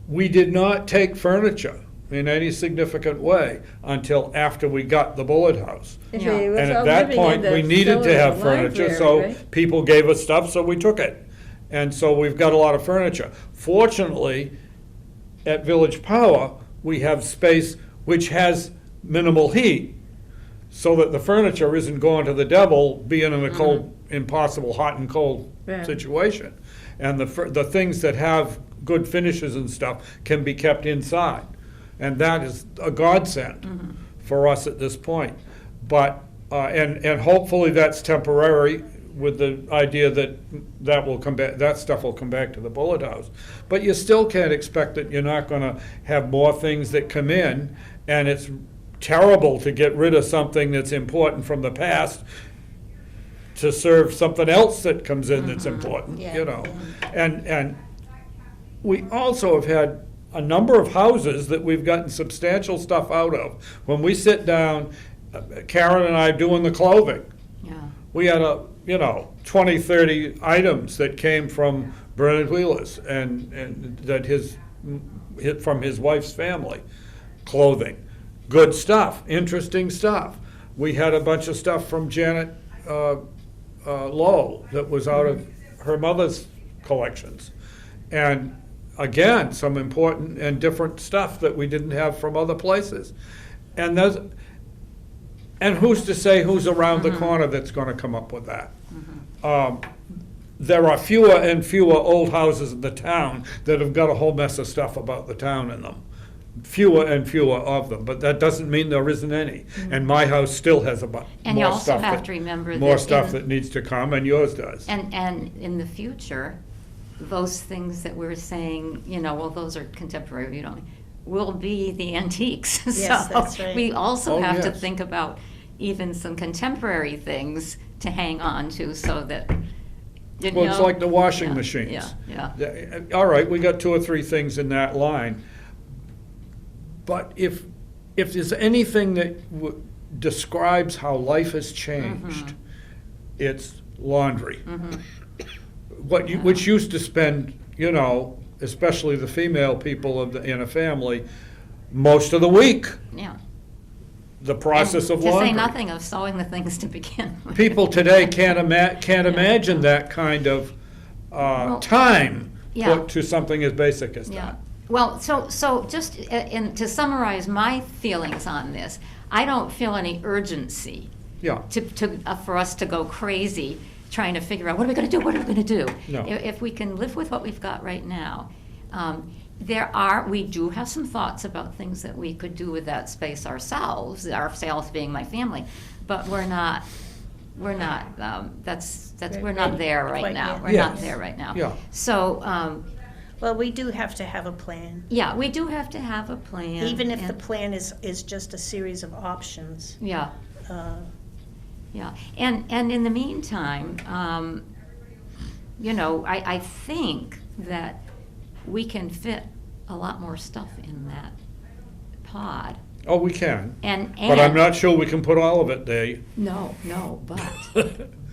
We did not take furniture in any significant way until after we got the Bullet House. if Yeah. he was And all at that living in point, the we needed cellar to of have the furniture, library, so right? people gave us stuff, so we took it. And so we've got a lot of furniture. Fortunately, at Village Power, we have space which has minimal heat, so that the furniture isn't going to the devil, being in a cold, impossible hot and cold Yeah. situation. And the things that have good finishes and stuff can be kept inside. And that is a godsend for us at this point. But, and hopefully that's temporary, with the idea that will come back, that stuff will come back to the Bullet House. But you still can't expect that you're not gonna have more things that come in, and it's terrible to get rid of something that's important from the past to serve something else that comes in that's important, Yeah, you know? And we also have had a number of houses that we've gotten substantial stuff out of. When we sit down, Karen and I doing the clothing, Yeah. we had 20, 30 items that came from Bernard Wheeler's and that from his wife's family, clothing. Good stuff, interesting stuff. We had a bunch of stuff from Janet Lowe that was out of her mother's collections. And again, some important and different stuff that we didn't have from other places. And who's to say who's around the corner that's gonna come up with that? There are fewer and fewer old houses in the town that have got a whole mess of stuff about the town in them. fewer and fewer of them, but that doesn't mean there isn't any. And my house still has And you more also stuff have that, to remember more that stuff in- that needs to come, and yours does. And in the future, those things that we're saying, well, those are contemporary, will be the antiques. Yes, that's So right. we also Oh, have to yes. think about even some contemporary things to hang on to so that, Well, it's like the washing Yeah, machines. yeah. All right, we got 2 or 3 things in that line. But if there's anything that describes how life has changed, it's laundry. Which used to spend, especially the female people in a family, most of the week, Yeah. the process And of laundry. To say nothing of sewing the things to begin with. People today can't imagine that kind of time Yeah. put to something as basic as Yeah. that. Well, so just to summarize my feelings on this, I don't feel any urgency Yeah, for us to go crazy trying to figure out, what are we going to do, what are we going to do? No. If we can live with what we've got right now. We do have some thoughts about things that we could do with that space ourselves being my family, but we're not we're not there right Quite now. yet. We're not Yes. there right now. Yeah. So, Well, we do have to have a plan, yeah, we do have to have a plan. even if the and- plan is just a series of options. Yeah. Uh, Yeah, and in the meantime, I think that we can fit a lot more stuff in that pod. oh, we can. And But I'm not sure we can put all of it there. No,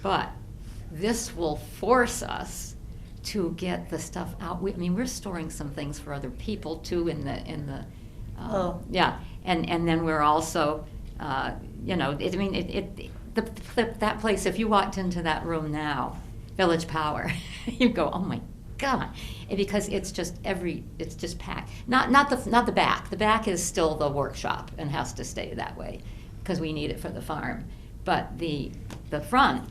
but this will force us to get the stuff out. We're storing some things for other people too in the. Oh. Yeah, and then we're also, that place, if you walked into that room now, Village Power, you'd go, oh my God, because it's just packed. Not the back. The back is still the workshop and has to stay that way because we need it for the farm. But the front.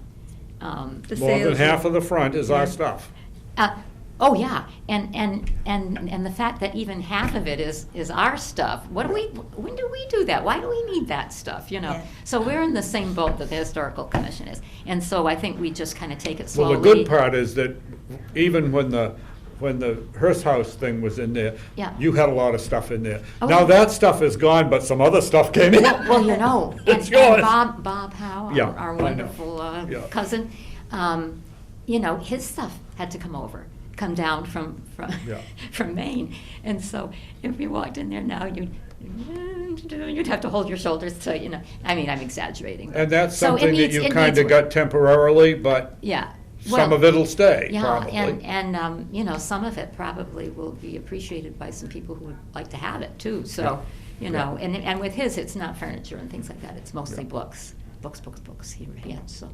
The More than sales- half of the front is our stuff. Oh yeah, and the fact that even half of it is our stuff. When do we do that? Why do we need that stuff? Yeah. So we're in the same boat that the historical commission is, and so I think we just kind of take it Well, slowly. the good part is that even when the Hearst House thing was in there, Yeah. you had a lot of stuff in there. Oh, Now yeah. that stuff is gone, but some other stuff came in. Well, It's and yours. Bob Howe, Yeah, our I know. wonderful Yeah. cousin, his stuff had to come down from Yeah. from Maine, and so if we walked in there now, you'd have to hold your shoulders to, I'm exaggerating. And that's So it something that needs- you it kind needs of work. got temporarily, but Yeah. some Well, of it'll stay, yeah, probably. and some of it probably will be appreciated by some people who would like to have it too. So, Yeah. and with his, it's not furniture and things like that. It's mostly Yeah. books. He had so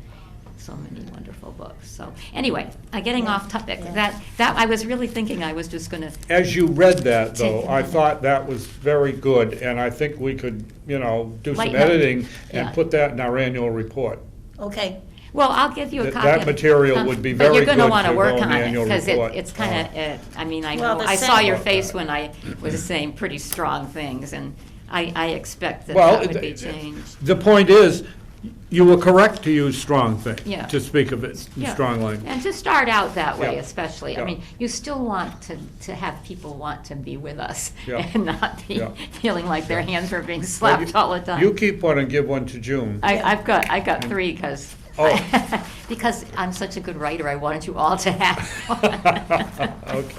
many wonderful books. So anyway, getting off topic. Yeah. That I was really thinking I was just going to. As you read that, though, Take- I thought that was very good, and I think we could, do some Lighten up. editing Yeah. and put that in our annual report. Okay, Well, I'll give you a That- copy. that of- material would be but very you're gonna good wanna to work go in on the it, annual because report. it's kind of. Well, I the saw your same- face when I was saying pretty strong things, and I expect that Well, that would be changed. the point is, you were correct to use strong things, Yeah. to speak of it in Yeah. strong language. And to start out that way Yeah. especially. Yeah. You still want to have people want to be with us Yeah. and not be Yeah. feeling like their Yeah. hands are being Well, slapped you- all the time. You keep one and give one to June. I've got 3 because Oh. because I'm such a good writer, I wanted you all to have one. Okay.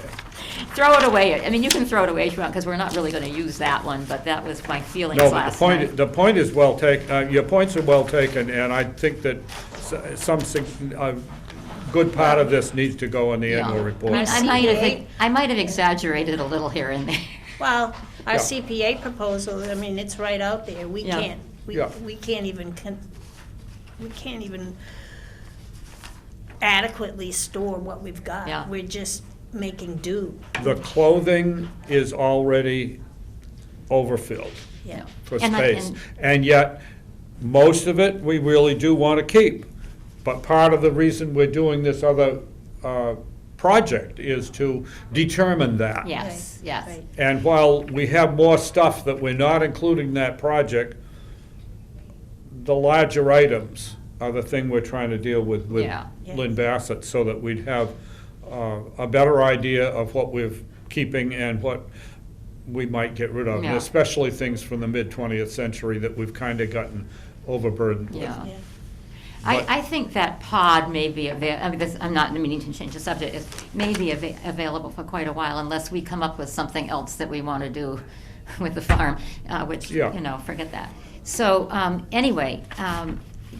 Throw it away. You can throw it away if you want, because we're not really going to use that one, but that was my feelings No, but last night. the point is well taken, your points are well taken, and I think that a good part of this needs to go in the Yeah. annual report. I might have exaggerated a little here and there. well, our Yeah. CPA proposal, it's right out there. We Yeah. can't, Yeah. we can't even adequately store what we've got. Yeah. We're just making do, The clothing is already overfilled yeah. for And space, and yet, most of it, we really do want to keep. But part of the reason we're doing this other project, is to determine that. Yes, Right, yes. right. And while we have more stuff that we're not including in that project, the larger items are the thing we're trying to deal with Yeah. Lynn Bassett, so that we'd have a better idea of what we're keeping and what we might get rid of, and Yeah. especially things from the mid-20th century that we've kind of gotten overburdened with. Yeah. Yeah. But- I think that pod may be I mean, I'm not meaning to change the subject, it may be available for quite a while unless we come up with something else that we want to do with the farm, which, Yeah. forget that. So, anyway,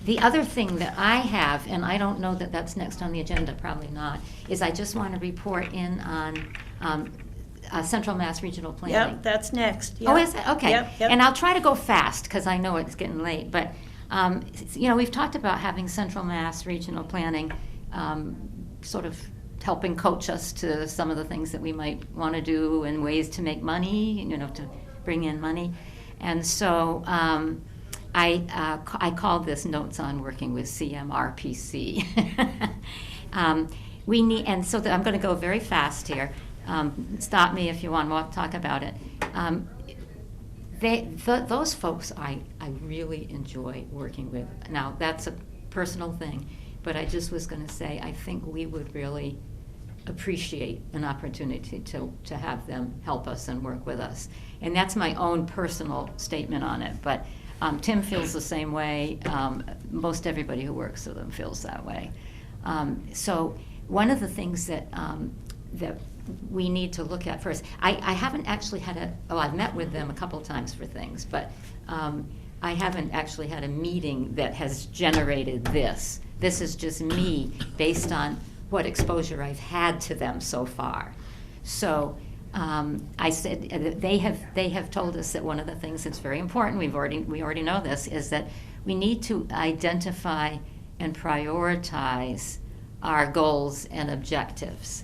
the other thing that I have, and I don't know that that's next on the agenda, probably not, is I just want to report in on Central Mass Regional Planning. Yep, that's next. Oh, Yep. is it? Okay. Yep, yep. And I'll try to go fast, because I know it's getting late, but, we've talked about having Central Mass Regional Planning sort of helping coach us to some of the things that we might want to do and ways to make money, to bring in money. And so I call this Notes on Working with CMRPC. We need, and so I'm going to go very fast here. Stop me if you want to talk about it. Those folks I really enjoy working with. Now, that's a personal thing, but I just was going to say, I think we would really appreciate an opportunity to have them help us and work with us. And that's my own personal statement on it, but Tim feels the same way. Most everybody who works with them feels that way. So one of the things that we need to look at first, I haven't actually I've met with them a couple times for things, but I haven't actually had a meeting that has generated this. This is just me based on what exposure I've had to them so far. So I said they have told us that one of the things that's very important, we already know this, is that we need to identify and prioritize our goals and objectives.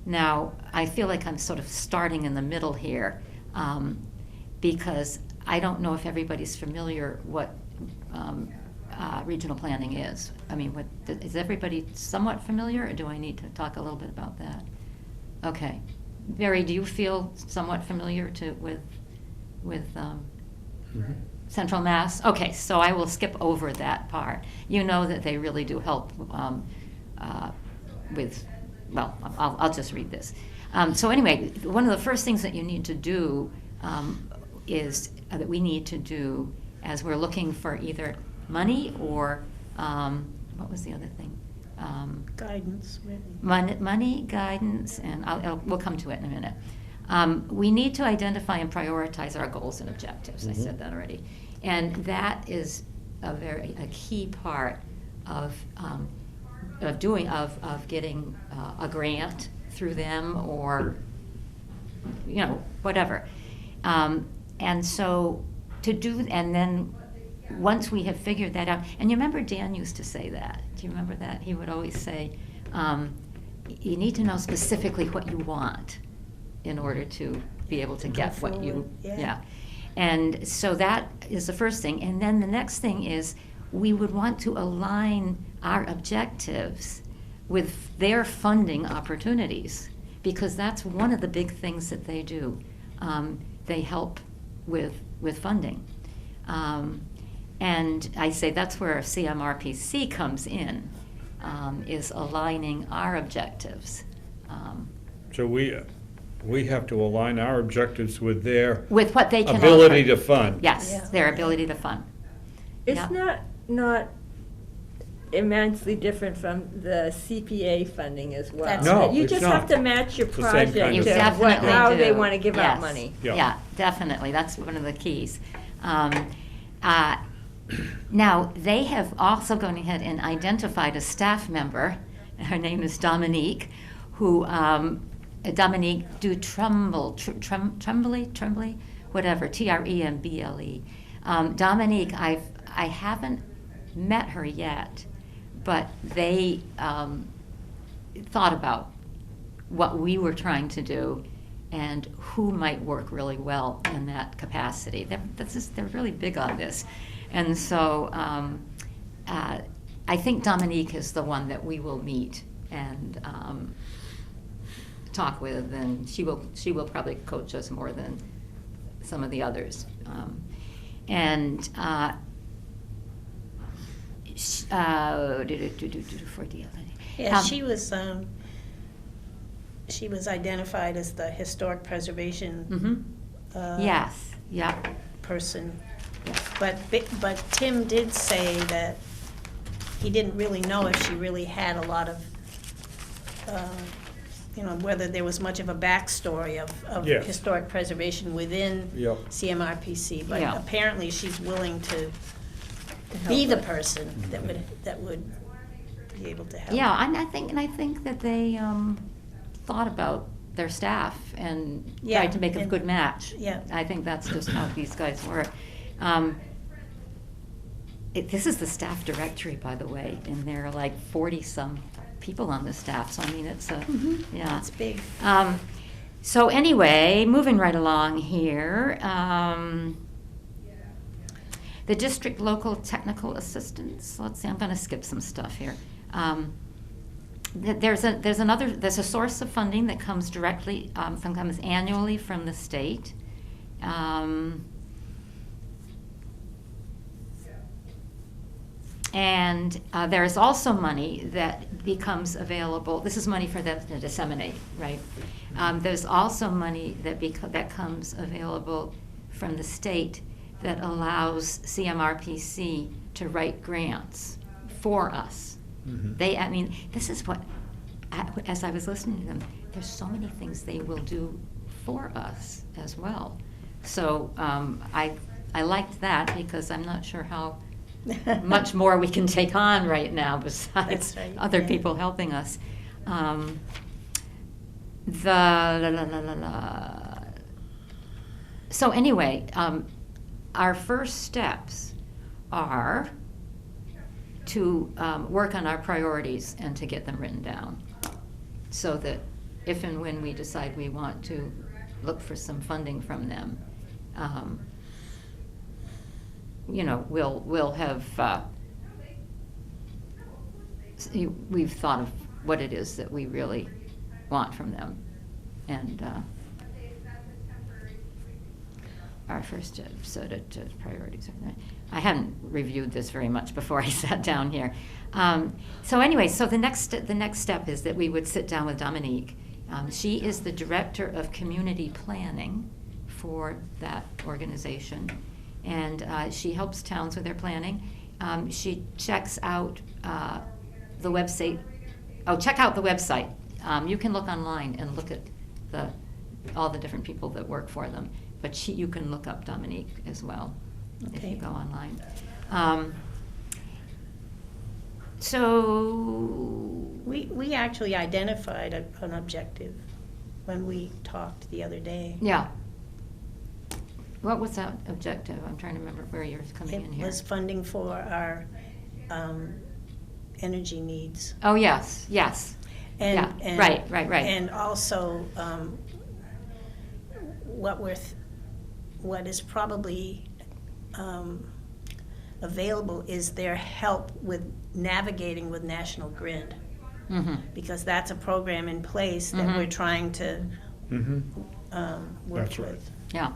Now, I feel like I'm sort of starting in the middle here, because I don't know if everybody's familiar what regional planning is. I mean, is everybody somewhat familiar, or do I need to talk a little bit about that? Okay. Barry, do you feel somewhat familiar with Central Mass? Okay, so I will skip over that part. You know that they really do help with, well, I'll just read this. So anyway, one of the first things that you need to do that we need to do as we're looking for either money or, what was the other thing? Guidance, really. Money, guidance, and we'll come to it in a minute. We need to identify and prioritize our goals and objectives. I said that already. And that is a key part of getting a grant through them, or whatever. And so and then once we have figured that out, and you remember Dan used to say that. Do you remember that? He would always say, you need to know specifically what you want in order to be able to get what you, forward, yeah. And so that is the first thing. And then the next thing is we would want to align our objectives with their funding opportunities, because that's one of the big things that they do. They help with funding. And I say that's where CMRPC comes in, is aligning our objectives. So we have to align our objectives with their With what they can ability offer. to fund. Yes, Yeah. their ability to fund. It's Yeah. not immensely different from the CPA funding as well. That's No, You it's just not. have to match your It's the same kind project You of to thing. definitely how do. they want to give out Yes. money. Yeah. Yeah, definitely. That's one of the keys. Now, they have also gone ahead and identified a staff member. Her name is Dominique, who, Dominique Tremblay, whatever, Tremble. Dominique, I haven't met her yet, but they thought about what we were trying to do and who might work really well in that capacity. They're really big on this. And so I think Dominique is the one that we will meet and talk with, and she will probably coach us more than some of the others. For the other. Yeah, she was identified as the historic preservation Yes, yeah. person. Yes. But Tim did say that he didn't really know if she really had a lot of, whether there was much of a backstory of Yes. historic preservation within Yep. CMRPC. But Yeah. apparently she's willing to be the person Mm-hmm. that would be able to help. Yeah, and I think that they thought about their staff and Yeah, tried to make a and- good match. yeah. I think that's just how these guys work. This is the staff directory, by the way, and there are like 40-some people on the staff, so I mean, it's yeah. It's big. So anyway, moving right along here, the district local technical assistance. Let's see, I'm going to skip some stuff here. There's a source of funding that comes directly, comes annually from the state. And there is also money that becomes available. This is money for them to disseminate, right? There's also money that comes available from the state that allows CMRPC to write grants for us. Mhm. This is what, as I was listening to them, there's so many things they will do for us as well. So I liked that because I'm not sure how much more we can take on right now besides That's right, other yeah. people helping us. So anyway, our first steps are to work on our priorities and to get them written down, so that if and when we decide we want to look for some funding from them, we'll have we've thought of what it is that we really want from them, and our first set of priorities. I hadn't reviewed this very much before I sat down here. So anyway, the next step is that we would sit down with Dominique. She is the director of community planning for that organization, and she helps towns with their planning. She checks out the website. Oh, check out the website. You can look online and look at all the different people that work for them. But you can look up Dominique as well if Okay. you go online. So We actually identified an objective when we talked the other day. yeah. What was that objective? I'm trying to remember where you're coming in It here. was funding for our energy needs. Oh, yes. And, Yeah, and- right. And also, what is probably available is their help with navigating with National Grid, Mm-hmm. because that's a program in place that Mhm. we're trying to Mhm. work That's right. with. Yeah.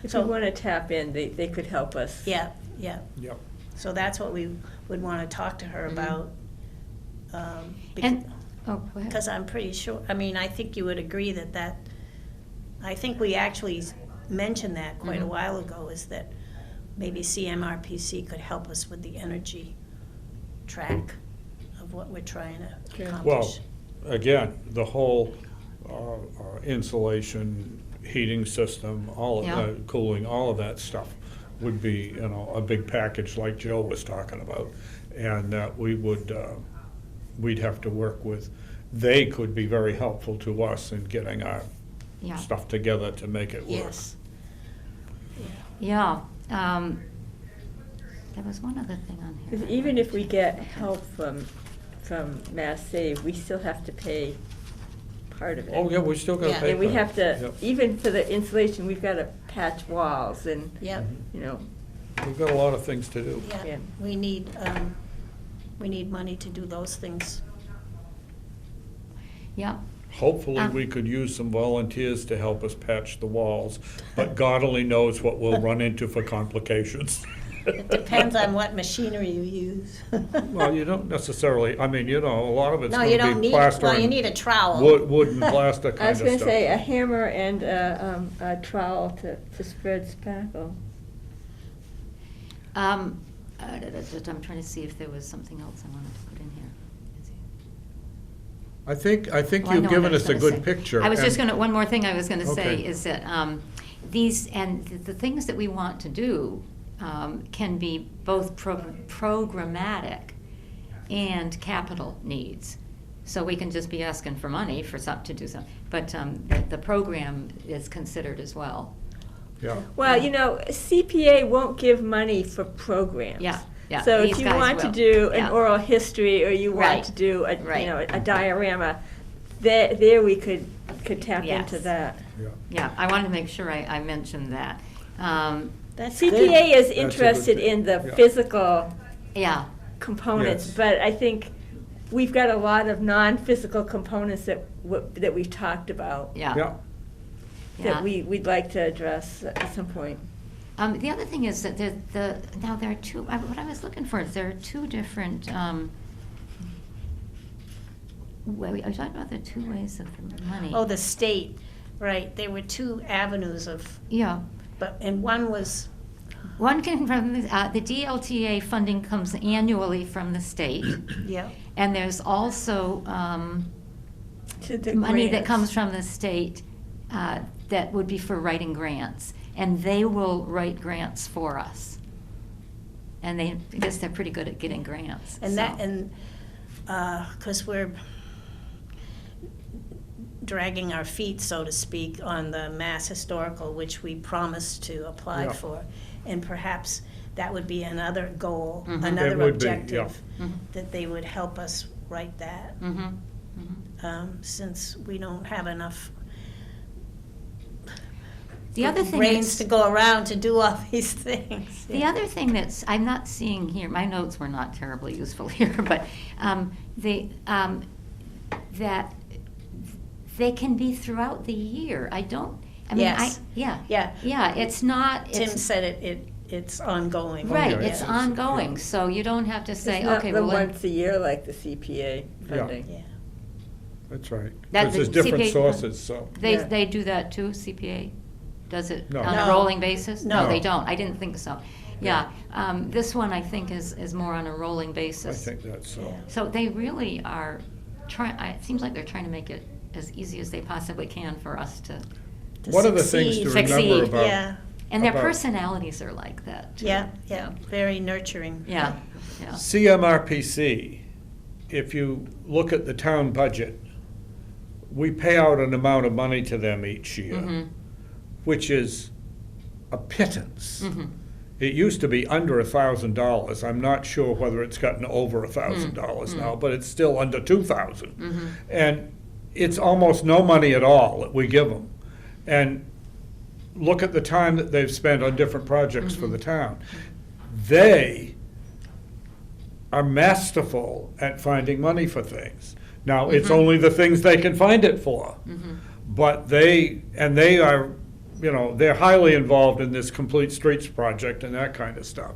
If So- we want to tap in, they could help us. Yeah. Yep. So that's what we would want to talk to her Mhm. about. And, oh, go ahead. Because I'm pretty sure, I think you would agree that, I think we actually mentioned that quite a Mhm. while ago, is that maybe CMRPC could help us with the energy track of what we're trying to Sure. Well, accomplish. again, the whole insulation, heating system, all Yeah. of cooling, all of that stuff would be, a big package like Joe was talking about. And that we'd have to work with, they could be very helpful to us in getting our Yeah. stuff together to make it work. Yes. Yeah. There was one other thing on here. 'Cause even if we get help from Mass Save, we still have to pay part of it. Oh, yeah, we still gotta Yeah. pay And we for it. have to, Yep. even for the insulation, we've got to patch walls and, Yep, you know, We've got a lot of things to do. yeah. Yeah. We need money to do those things. yeah. Hopefully, we could use some volunteers to help us patch the walls, but God only knows what we'll run into for complications. It depends on what machinery you use. Well, you don't necessarily, I mean, a lot of it's No, you gonna don't be need, plaster well, you and need a trowel. wood and plaster I kind was of gonna stuff. say a hammer and a trowel to spread spackle. I'm trying to see if there was something else I wanted to put in here. I think Well, I you've know what given I was us a gonna good say. picture. I was just and- gonna, one more thing I was gonna say Okay. is that these, and the things that we want to do can be both programmatic and capital needs. So we can just be asking for money for to do something, but the program is considered as well. Yeah, Well, CPA won't give money for programs. Yeah, yeah, So these if you guys want to will. do an Yeah. oral history, or you Right, want to do right. a diorama, there we could tap Yes. into that. yeah. Yeah, I wanted to make sure I mentioned that. That's good. CPA is good interested thing. in the Yeah. physical Yeah, components, Yes. but I think we've got a lot of non-physical components that we've talked about, yeah. Yeah, Yeah. that we'd like to address at some point. The other thing is that now there are two, what I was looking for is there are two different, are you talking about the two ways of the money? Oh, the state, right, there were two avenues of, Yeah, and one was, one can, from the DLTA funding comes annually from the state, yeah, and there's also To the money that grants. comes from the state that would be for writing grants, and they will write grants for us. And I guess they're pretty good at getting grants. and that, so. and, because we're dragging our feet, so to speak, on the Mass Historical, which we promised to apply Yeah. for. And perhaps that would be another goal, Mhm. It another would be, yeah. objective, Mhm. that they would help us write that, Mhm, mhm. since we don't have enough The other thing brains that's, to go around to do all these things. the other thing that's, I'm not seeing here, my notes were not terribly useful here, but that they can be throughout the year. I mean, Yes. yeah. Yeah. Yeah, it's not, Tim it's, said it's ongoing. right, yeah, it's yes. ongoing, so you don't have to say, It's not okay, the well, once a year like the CPA funding. Yeah. that's right. That Because there's the different CPA sources, so. Yeah. they do that too, CPA? Does it No. on a No. rolling basis? No. They don't, I didn't think so. Yeah, this one I think is more on a rolling I basis. think that's so. Yeah. So they really are trying, it seems like they're trying to make it as easy as they possibly can for us to, To One of the things to succeed. remember Succeed. about. Yeah, and their about personalities are like that too. yeah, very nurturing. Yeah, yeah. CMRPC, if you look at the town budget, we pay out an amount of money to them each year, Mhm, which is a pittance. mhm. It used to be under $1,000. I'm not sure whether it's gotten over $1,000 now, but it's still under 2,000. Mhm. And it's almost no money at all that we give them. And look at the time that they've spent on different projects for the town. They are masterful at finding money for things. Now, it's only the things they can find it for. Mhm. But they are, they're highly involved in this Complete Streets project and that kind of stuff.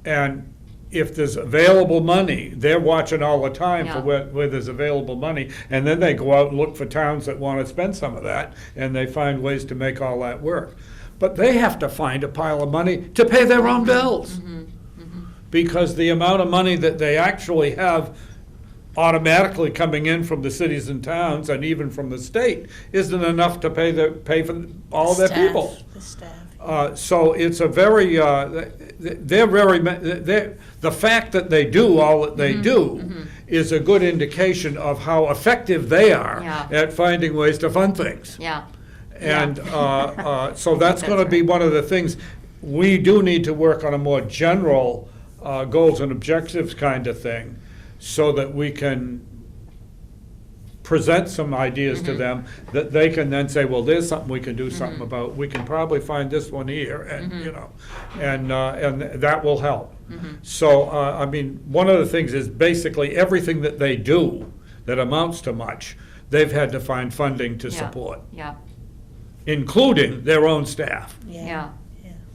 And if there's available money, they're watching all the time for Yeah. where there's available money. And then they go out and look for towns that want to spend some of that, and they find ways to make all that work. But they have to find a pile of money to pay their own bills. Because the amount of money that they actually have automatically coming in from the cities and towns and even from the state isn't enough to pay for all their Staff, people. The staff. So it's a very, the fact that they do all that they do is a good indication of how effective they are Yeah. at finding ways to fund things. Yeah, And so that's going to be one of the things. We do need to work on a more general goals and objectives kind of thing, so that we can present some ideas to them that they can then say, well, there's something we can do something about. We can probably find this one here, and and that will help. So I mean, one of the things is basically everything that they do that amounts to much, they've had to find funding to Yeah. support, Yeah, including their own staff. yeah,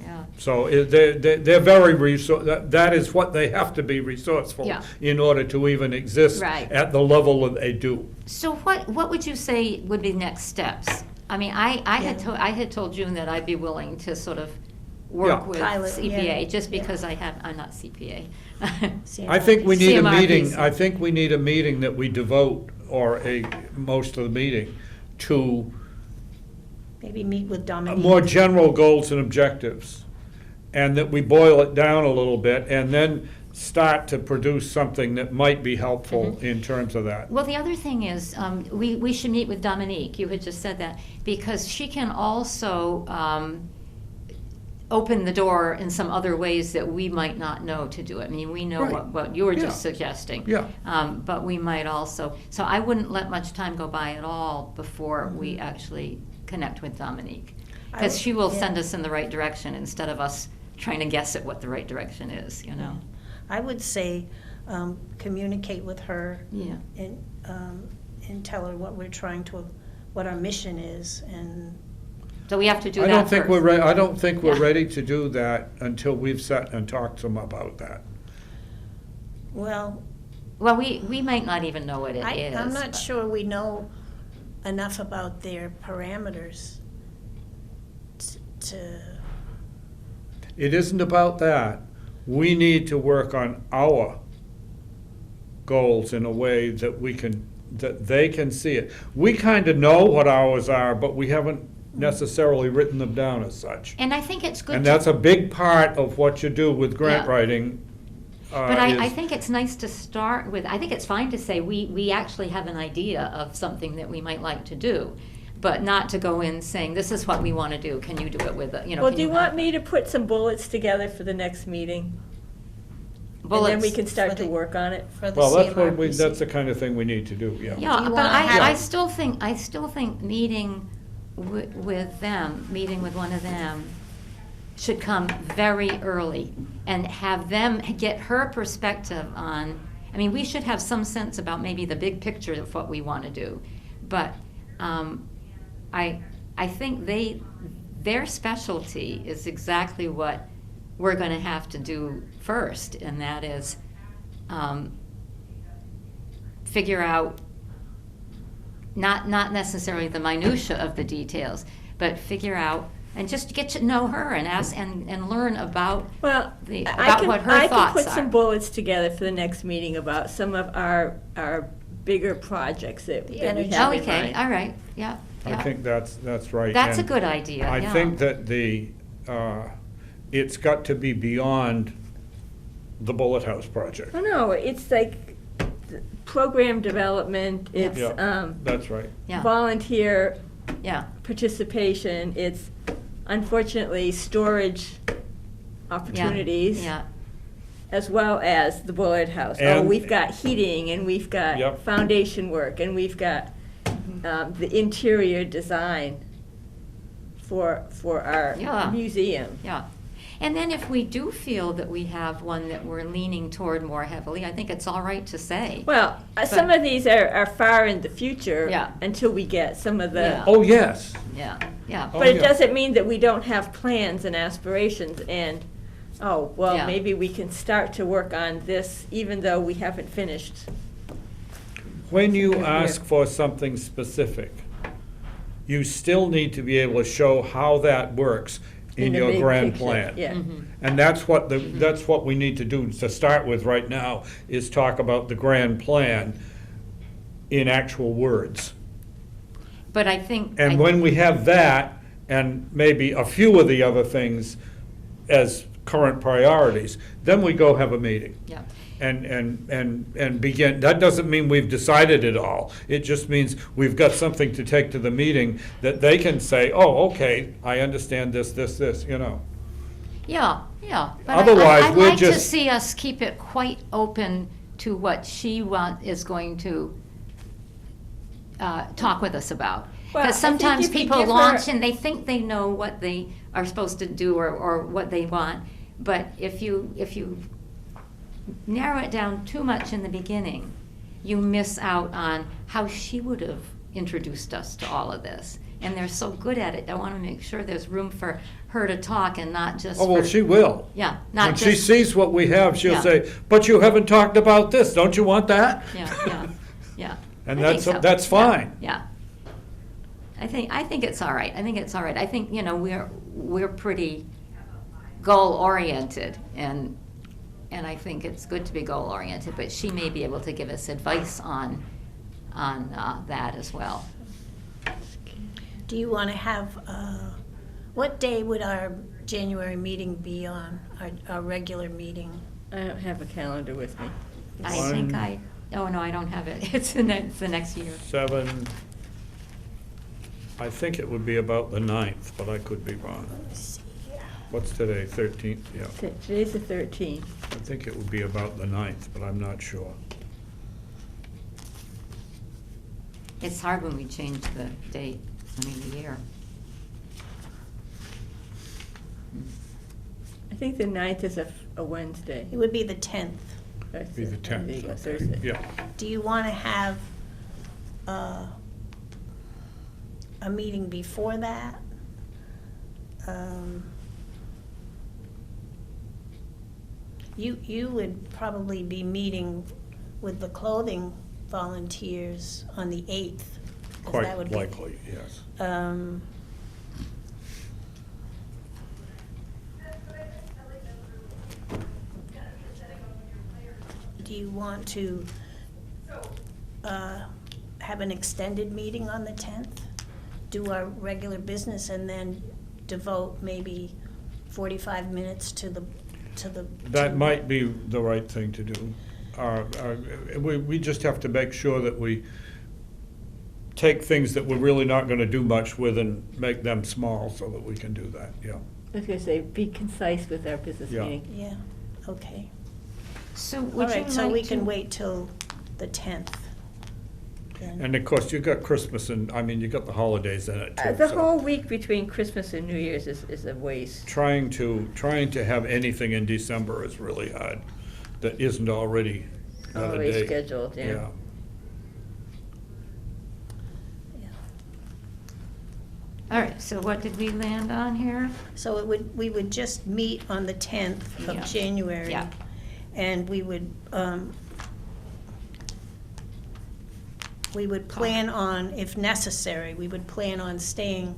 yeah. So they're very that is what they have to be resourceful Yeah. in order to even exist Right. at the level that they do. So what would you say would be next steps? I mean, I had told June that I'd be willing to sort of work Yeah. with Pilot, CPA, yeah, just yeah. because I'm not CPA. I think we need a meeting, CMRPC. I think we need a meeting that we devote, or most of the meeting, to Maybe meet with Dominique. more general goals and objectives. And that we boil it down a little bit and then start to produce something that might be helpful in terms of that. Well, the other thing is, we should meet with Dominique, you had just said that, because she can also open the door in some other ways that we might not know to do it. I mean, we know Right. what you were Yeah. just suggesting. Yeah. But we might also, so I wouldn't let much time go by at all before we actually connect with Dominique. I Because would- she will yeah. send us in the right direction instead of us trying to guess at what the right direction is, you know? I would say, communicate with her Yeah. and tell her what we're trying to, what our mission is, and So we have to do I that don't think first. I don't think we're Yeah. ready to do that until we've sat and talked to them about that. well, Well, we might not even know what it is. I'm not but- sure we know enough about their parameters to, It isn't about that. We need to work on our goals in a way that that they can see it. We kind of know what ours are, but we haven't necessarily written them down as such. And I think it's good And to. that's a big part of what you do with grant Yeah. writing. But I is- think it's nice to start with, I think it's fine to say, we actually have an idea of something that we might like to do, but not to go in saying, this is what we want to do, can you do it with, you know? Well, can do you have want me to put some bullets together for the next meeting? And then we bullets? can start for to the- work on it? for the Well, that's what CMRPC. that's the kind of thing we need to do, yeah. Yeah, Do you but wanna I have- still think meeting with them, meeting with one of them, should come very early and have them get her perspective on, I mean, we should have some sense about maybe the big picture of what we want to do. But I think their specialty is exactly what we're going to have to do first, and that is figure out not necessarily the minutia of the details, but figure out and just get to know her and ask and learn about Well, about what her I thoughts can put are. some bullets together for the next meeting about some of our bigger projects that we have in energy. Oh, mind. okay, all right, yeah, I yeah. think that's right. That's a And good idea, I yeah. think that it's got to be beyond the Bullet House project. Oh, no, it's like program development, it's Yeah, that's right. Yeah, volunteer yeah, participation, it's unfortunately storage opportunities. yeah, As well as the Bullard House. And- We've got heating, and we've got Yep. foundation work, and we've got the interior design for our Yeah. museum. yeah. And then if we do feel that we have one that we're leaning toward more heavily, I think it's all right to say. Well, some of these are far in the future Yeah. until we get some of the. Yeah. Oh, yes. Yeah, yeah. Oh, But it yeah. doesn't mean that we don't have plans and aspirations and, Yeah. maybe we can start to work on this even though we haven't finished. When you Yeah. ask for something specific, you still need to be able to show how that works in the your big grand picture. plan. Yeah. Mhm. And that's what we need to do to start with right now, is talk about the grand plan in actual words. But I think. And when we have that, and maybe a few of the other things as current priorities, then we go have a meeting. Yeah. And begin. That doesn't mean we've decided it all. It just means we've got something to take to the meeting that they can say, oh, okay, I understand this, you know. Yeah, yeah. But Otherwise, I'd we're like to just- see us keep it quite open to what she is going to talk with us about. Well, I Because think sometimes if you people give her- launch and they think they know what they are supposed to do or what they want. But if you narrow it down too much in the beginning, you miss out on how she would have introduced us to all of this. And they're so good at it, I want to make sure there's room for her to talk and not just Oh, well, for- she will. Yeah, not When just. she sees what we have, she'll Yeah. say, but you haven't talked about this, don't you want that? Yeah. And I think so. that's fine. Yeah. I think it's all right. I think it's all right. I think, we're pretty goal-oriented, and I think it's good to be goal-oriented, but she may be able to give us advice on that as well. Do you want to have, what day would our January meeting be on, our regular meeting? I don't have a calendar with me. I think oh, no, I don't have it. It's the next year. 7, I think it would be about the 9th, but I could be wrong. Let me see here. What's today, 13th? Yeah, Today's the 13th. I think it would be about the 9th, but I'm not sure. It's hard when we change the date, the year. I think the 9th is a Wednesday. It would be the 10th. Be the There you 10th. go, okay. Thursday. Yeah. Do you want to have a meeting before that? You would probably be meeting with the clothing volunteers on the 8th. 'cause that Quite would be- likely, yes. Do you want to have an extended meeting on the 10th? Do our regular business and then devote maybe 45 minutes to the. That might be the right thing to do. We just have to make sure that we take things that we're really not gonna do much with and make them small so that we can do that, yeah. I was going to say, be concise with our business Yeah. meeting. Yeah, okay. So All would you right, so we like can to? wait till the 10th. then. And of course, you've got Christmas and, you got the holidays in it too. The so whole week between Christmas and New Year's is a waste. Trying to have anything in December is really hard that isn't already got a Already date. scheduled, yeah. Yeah. All right, so what did we land on here? So we would just meet on the 10th Yeah. of January. Yeah. And we would plan on, if necessary, we would plan on staying,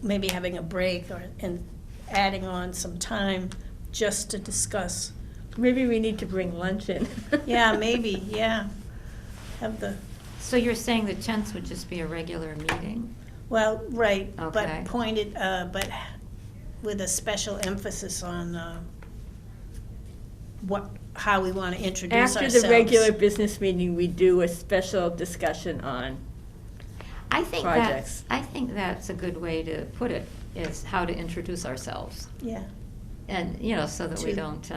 maybe having a break and adding on some time just to discuss. Maybe we need to bring lunch in. Yeah, maybe, yeah. Have the, So you're saying the 10th would just be a regular meeting? well, right, Okay. but with a special emphasis on how we want to introduce After ourselves. the regular business meeting, we do a special discussion on, I think Projects. that's a good way to put it, is how to introduce ourselves. Yeah, And, so that we To- don't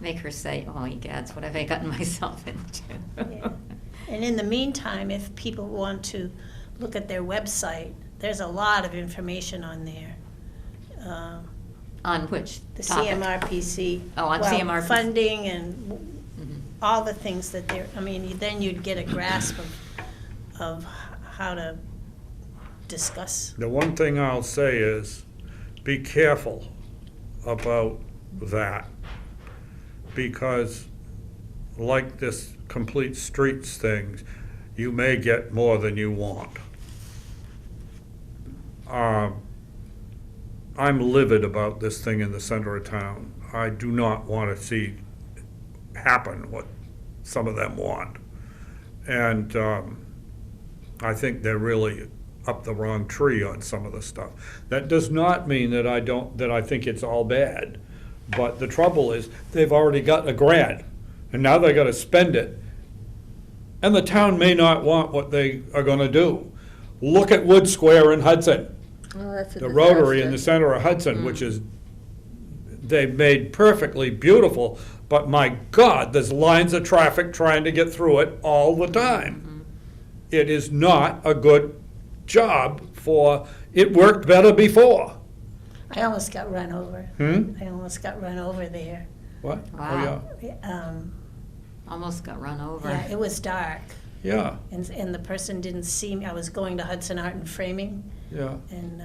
make her say, oh, egads, what have I gotten myself into? yeah. And in the meantime, if people want to look at their website, there's a lot of information on there. On which The topic? CMRPC. Oh, on well, CMRPC. Funding and Mhm. all the things that they're, then you'd get a grasp of how to discuss. The one thing I'll say is, be careful about that, because like this complete streets thing, you may get more than you want. I'm livid about this thing in the center of town. I do not want to see happen what some of them want. And I think they're really up the wrong tree on some of the stuff. That does not mean that I think it's all bad. But the trouble is, they've already got a grant, and now they gotta spend it. And the town may not want what they are gonna do. Look at Wood Square in Hudson, oh, that's a the Rotary in the disaster. center of Hudson, which is, they've made perfectly beautiful, but my God, there's lines of traffic trying to get through it all the time. It is not a good job it worked better before. I almost got run over. I almost got run over there. What? Wow. Oh, Um, Almost got run over. Yeah, it was dark. Yeah, and the person didn't see me. I was going to Hudson Art and Framing, yeah. and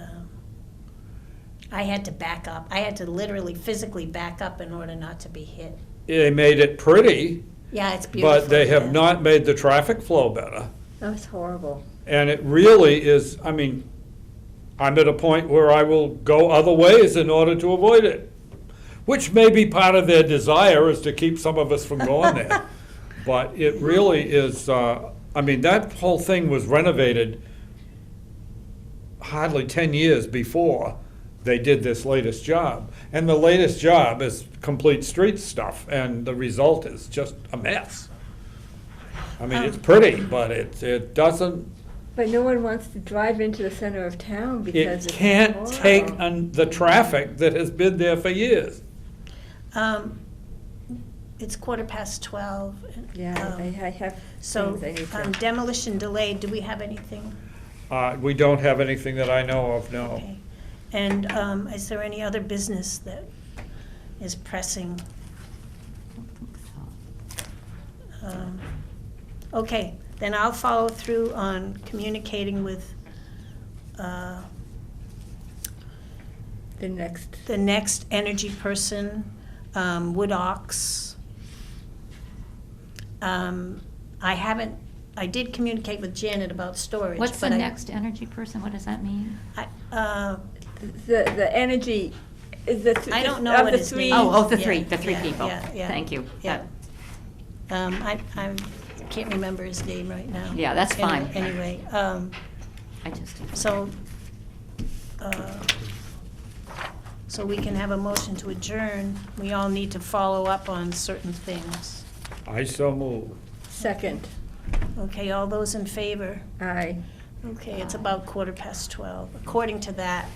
I had to back up. I had to literally physically back up in order not to be hit. They made it pretty, Yeah, it's beautiful. but they have yeah. not made the traffic flow better. That was horrible. And it really is, I mean, I'm at a point where I will go other ways in order to avoid it, which may be part of their desire, is to keep some of us from going there. But it really is, I mean, that whole thing was renovated hardly 10 years before they did this latest job. And the latest job is complete street stuff, and the result is just a mess. I mean, it's pretty, but it doesn't, But no one wants to drive into the center of town because it it's can't horrible. take on the traffic that has been there for years. It's 12:15. Yeah, I have So things I need to. demolition delayed, do we have anything? We don't have anything that I know of, no. Okay. And is there any other business that is pressing? Okay, then I'll follow through on communicating with The next, the next energy person, Wood Ox. I did communicate with Janet about storage. What's the but next energy person? What does that mean? the energy, is the. I don't know of what the his three- name is. The Yeah, three yeah, people. yeah, yeah. Thank you. Yeah. I can't remember his name right now. Yeah, that's fine. Anyway, I just. so we can have a motion to adjourn. We all need to follow up on certain things. I so move. Second, Okay, all those in favor? aye. Okay, it's about 12:15. According to that,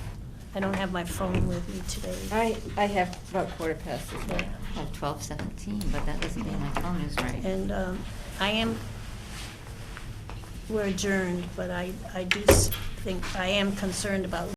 I don't have my phone with me today. I have about 15:15 as well. I have 12:17, but that doesn't mean my phone is right. And we're adjourned, but I do think, I am concerned about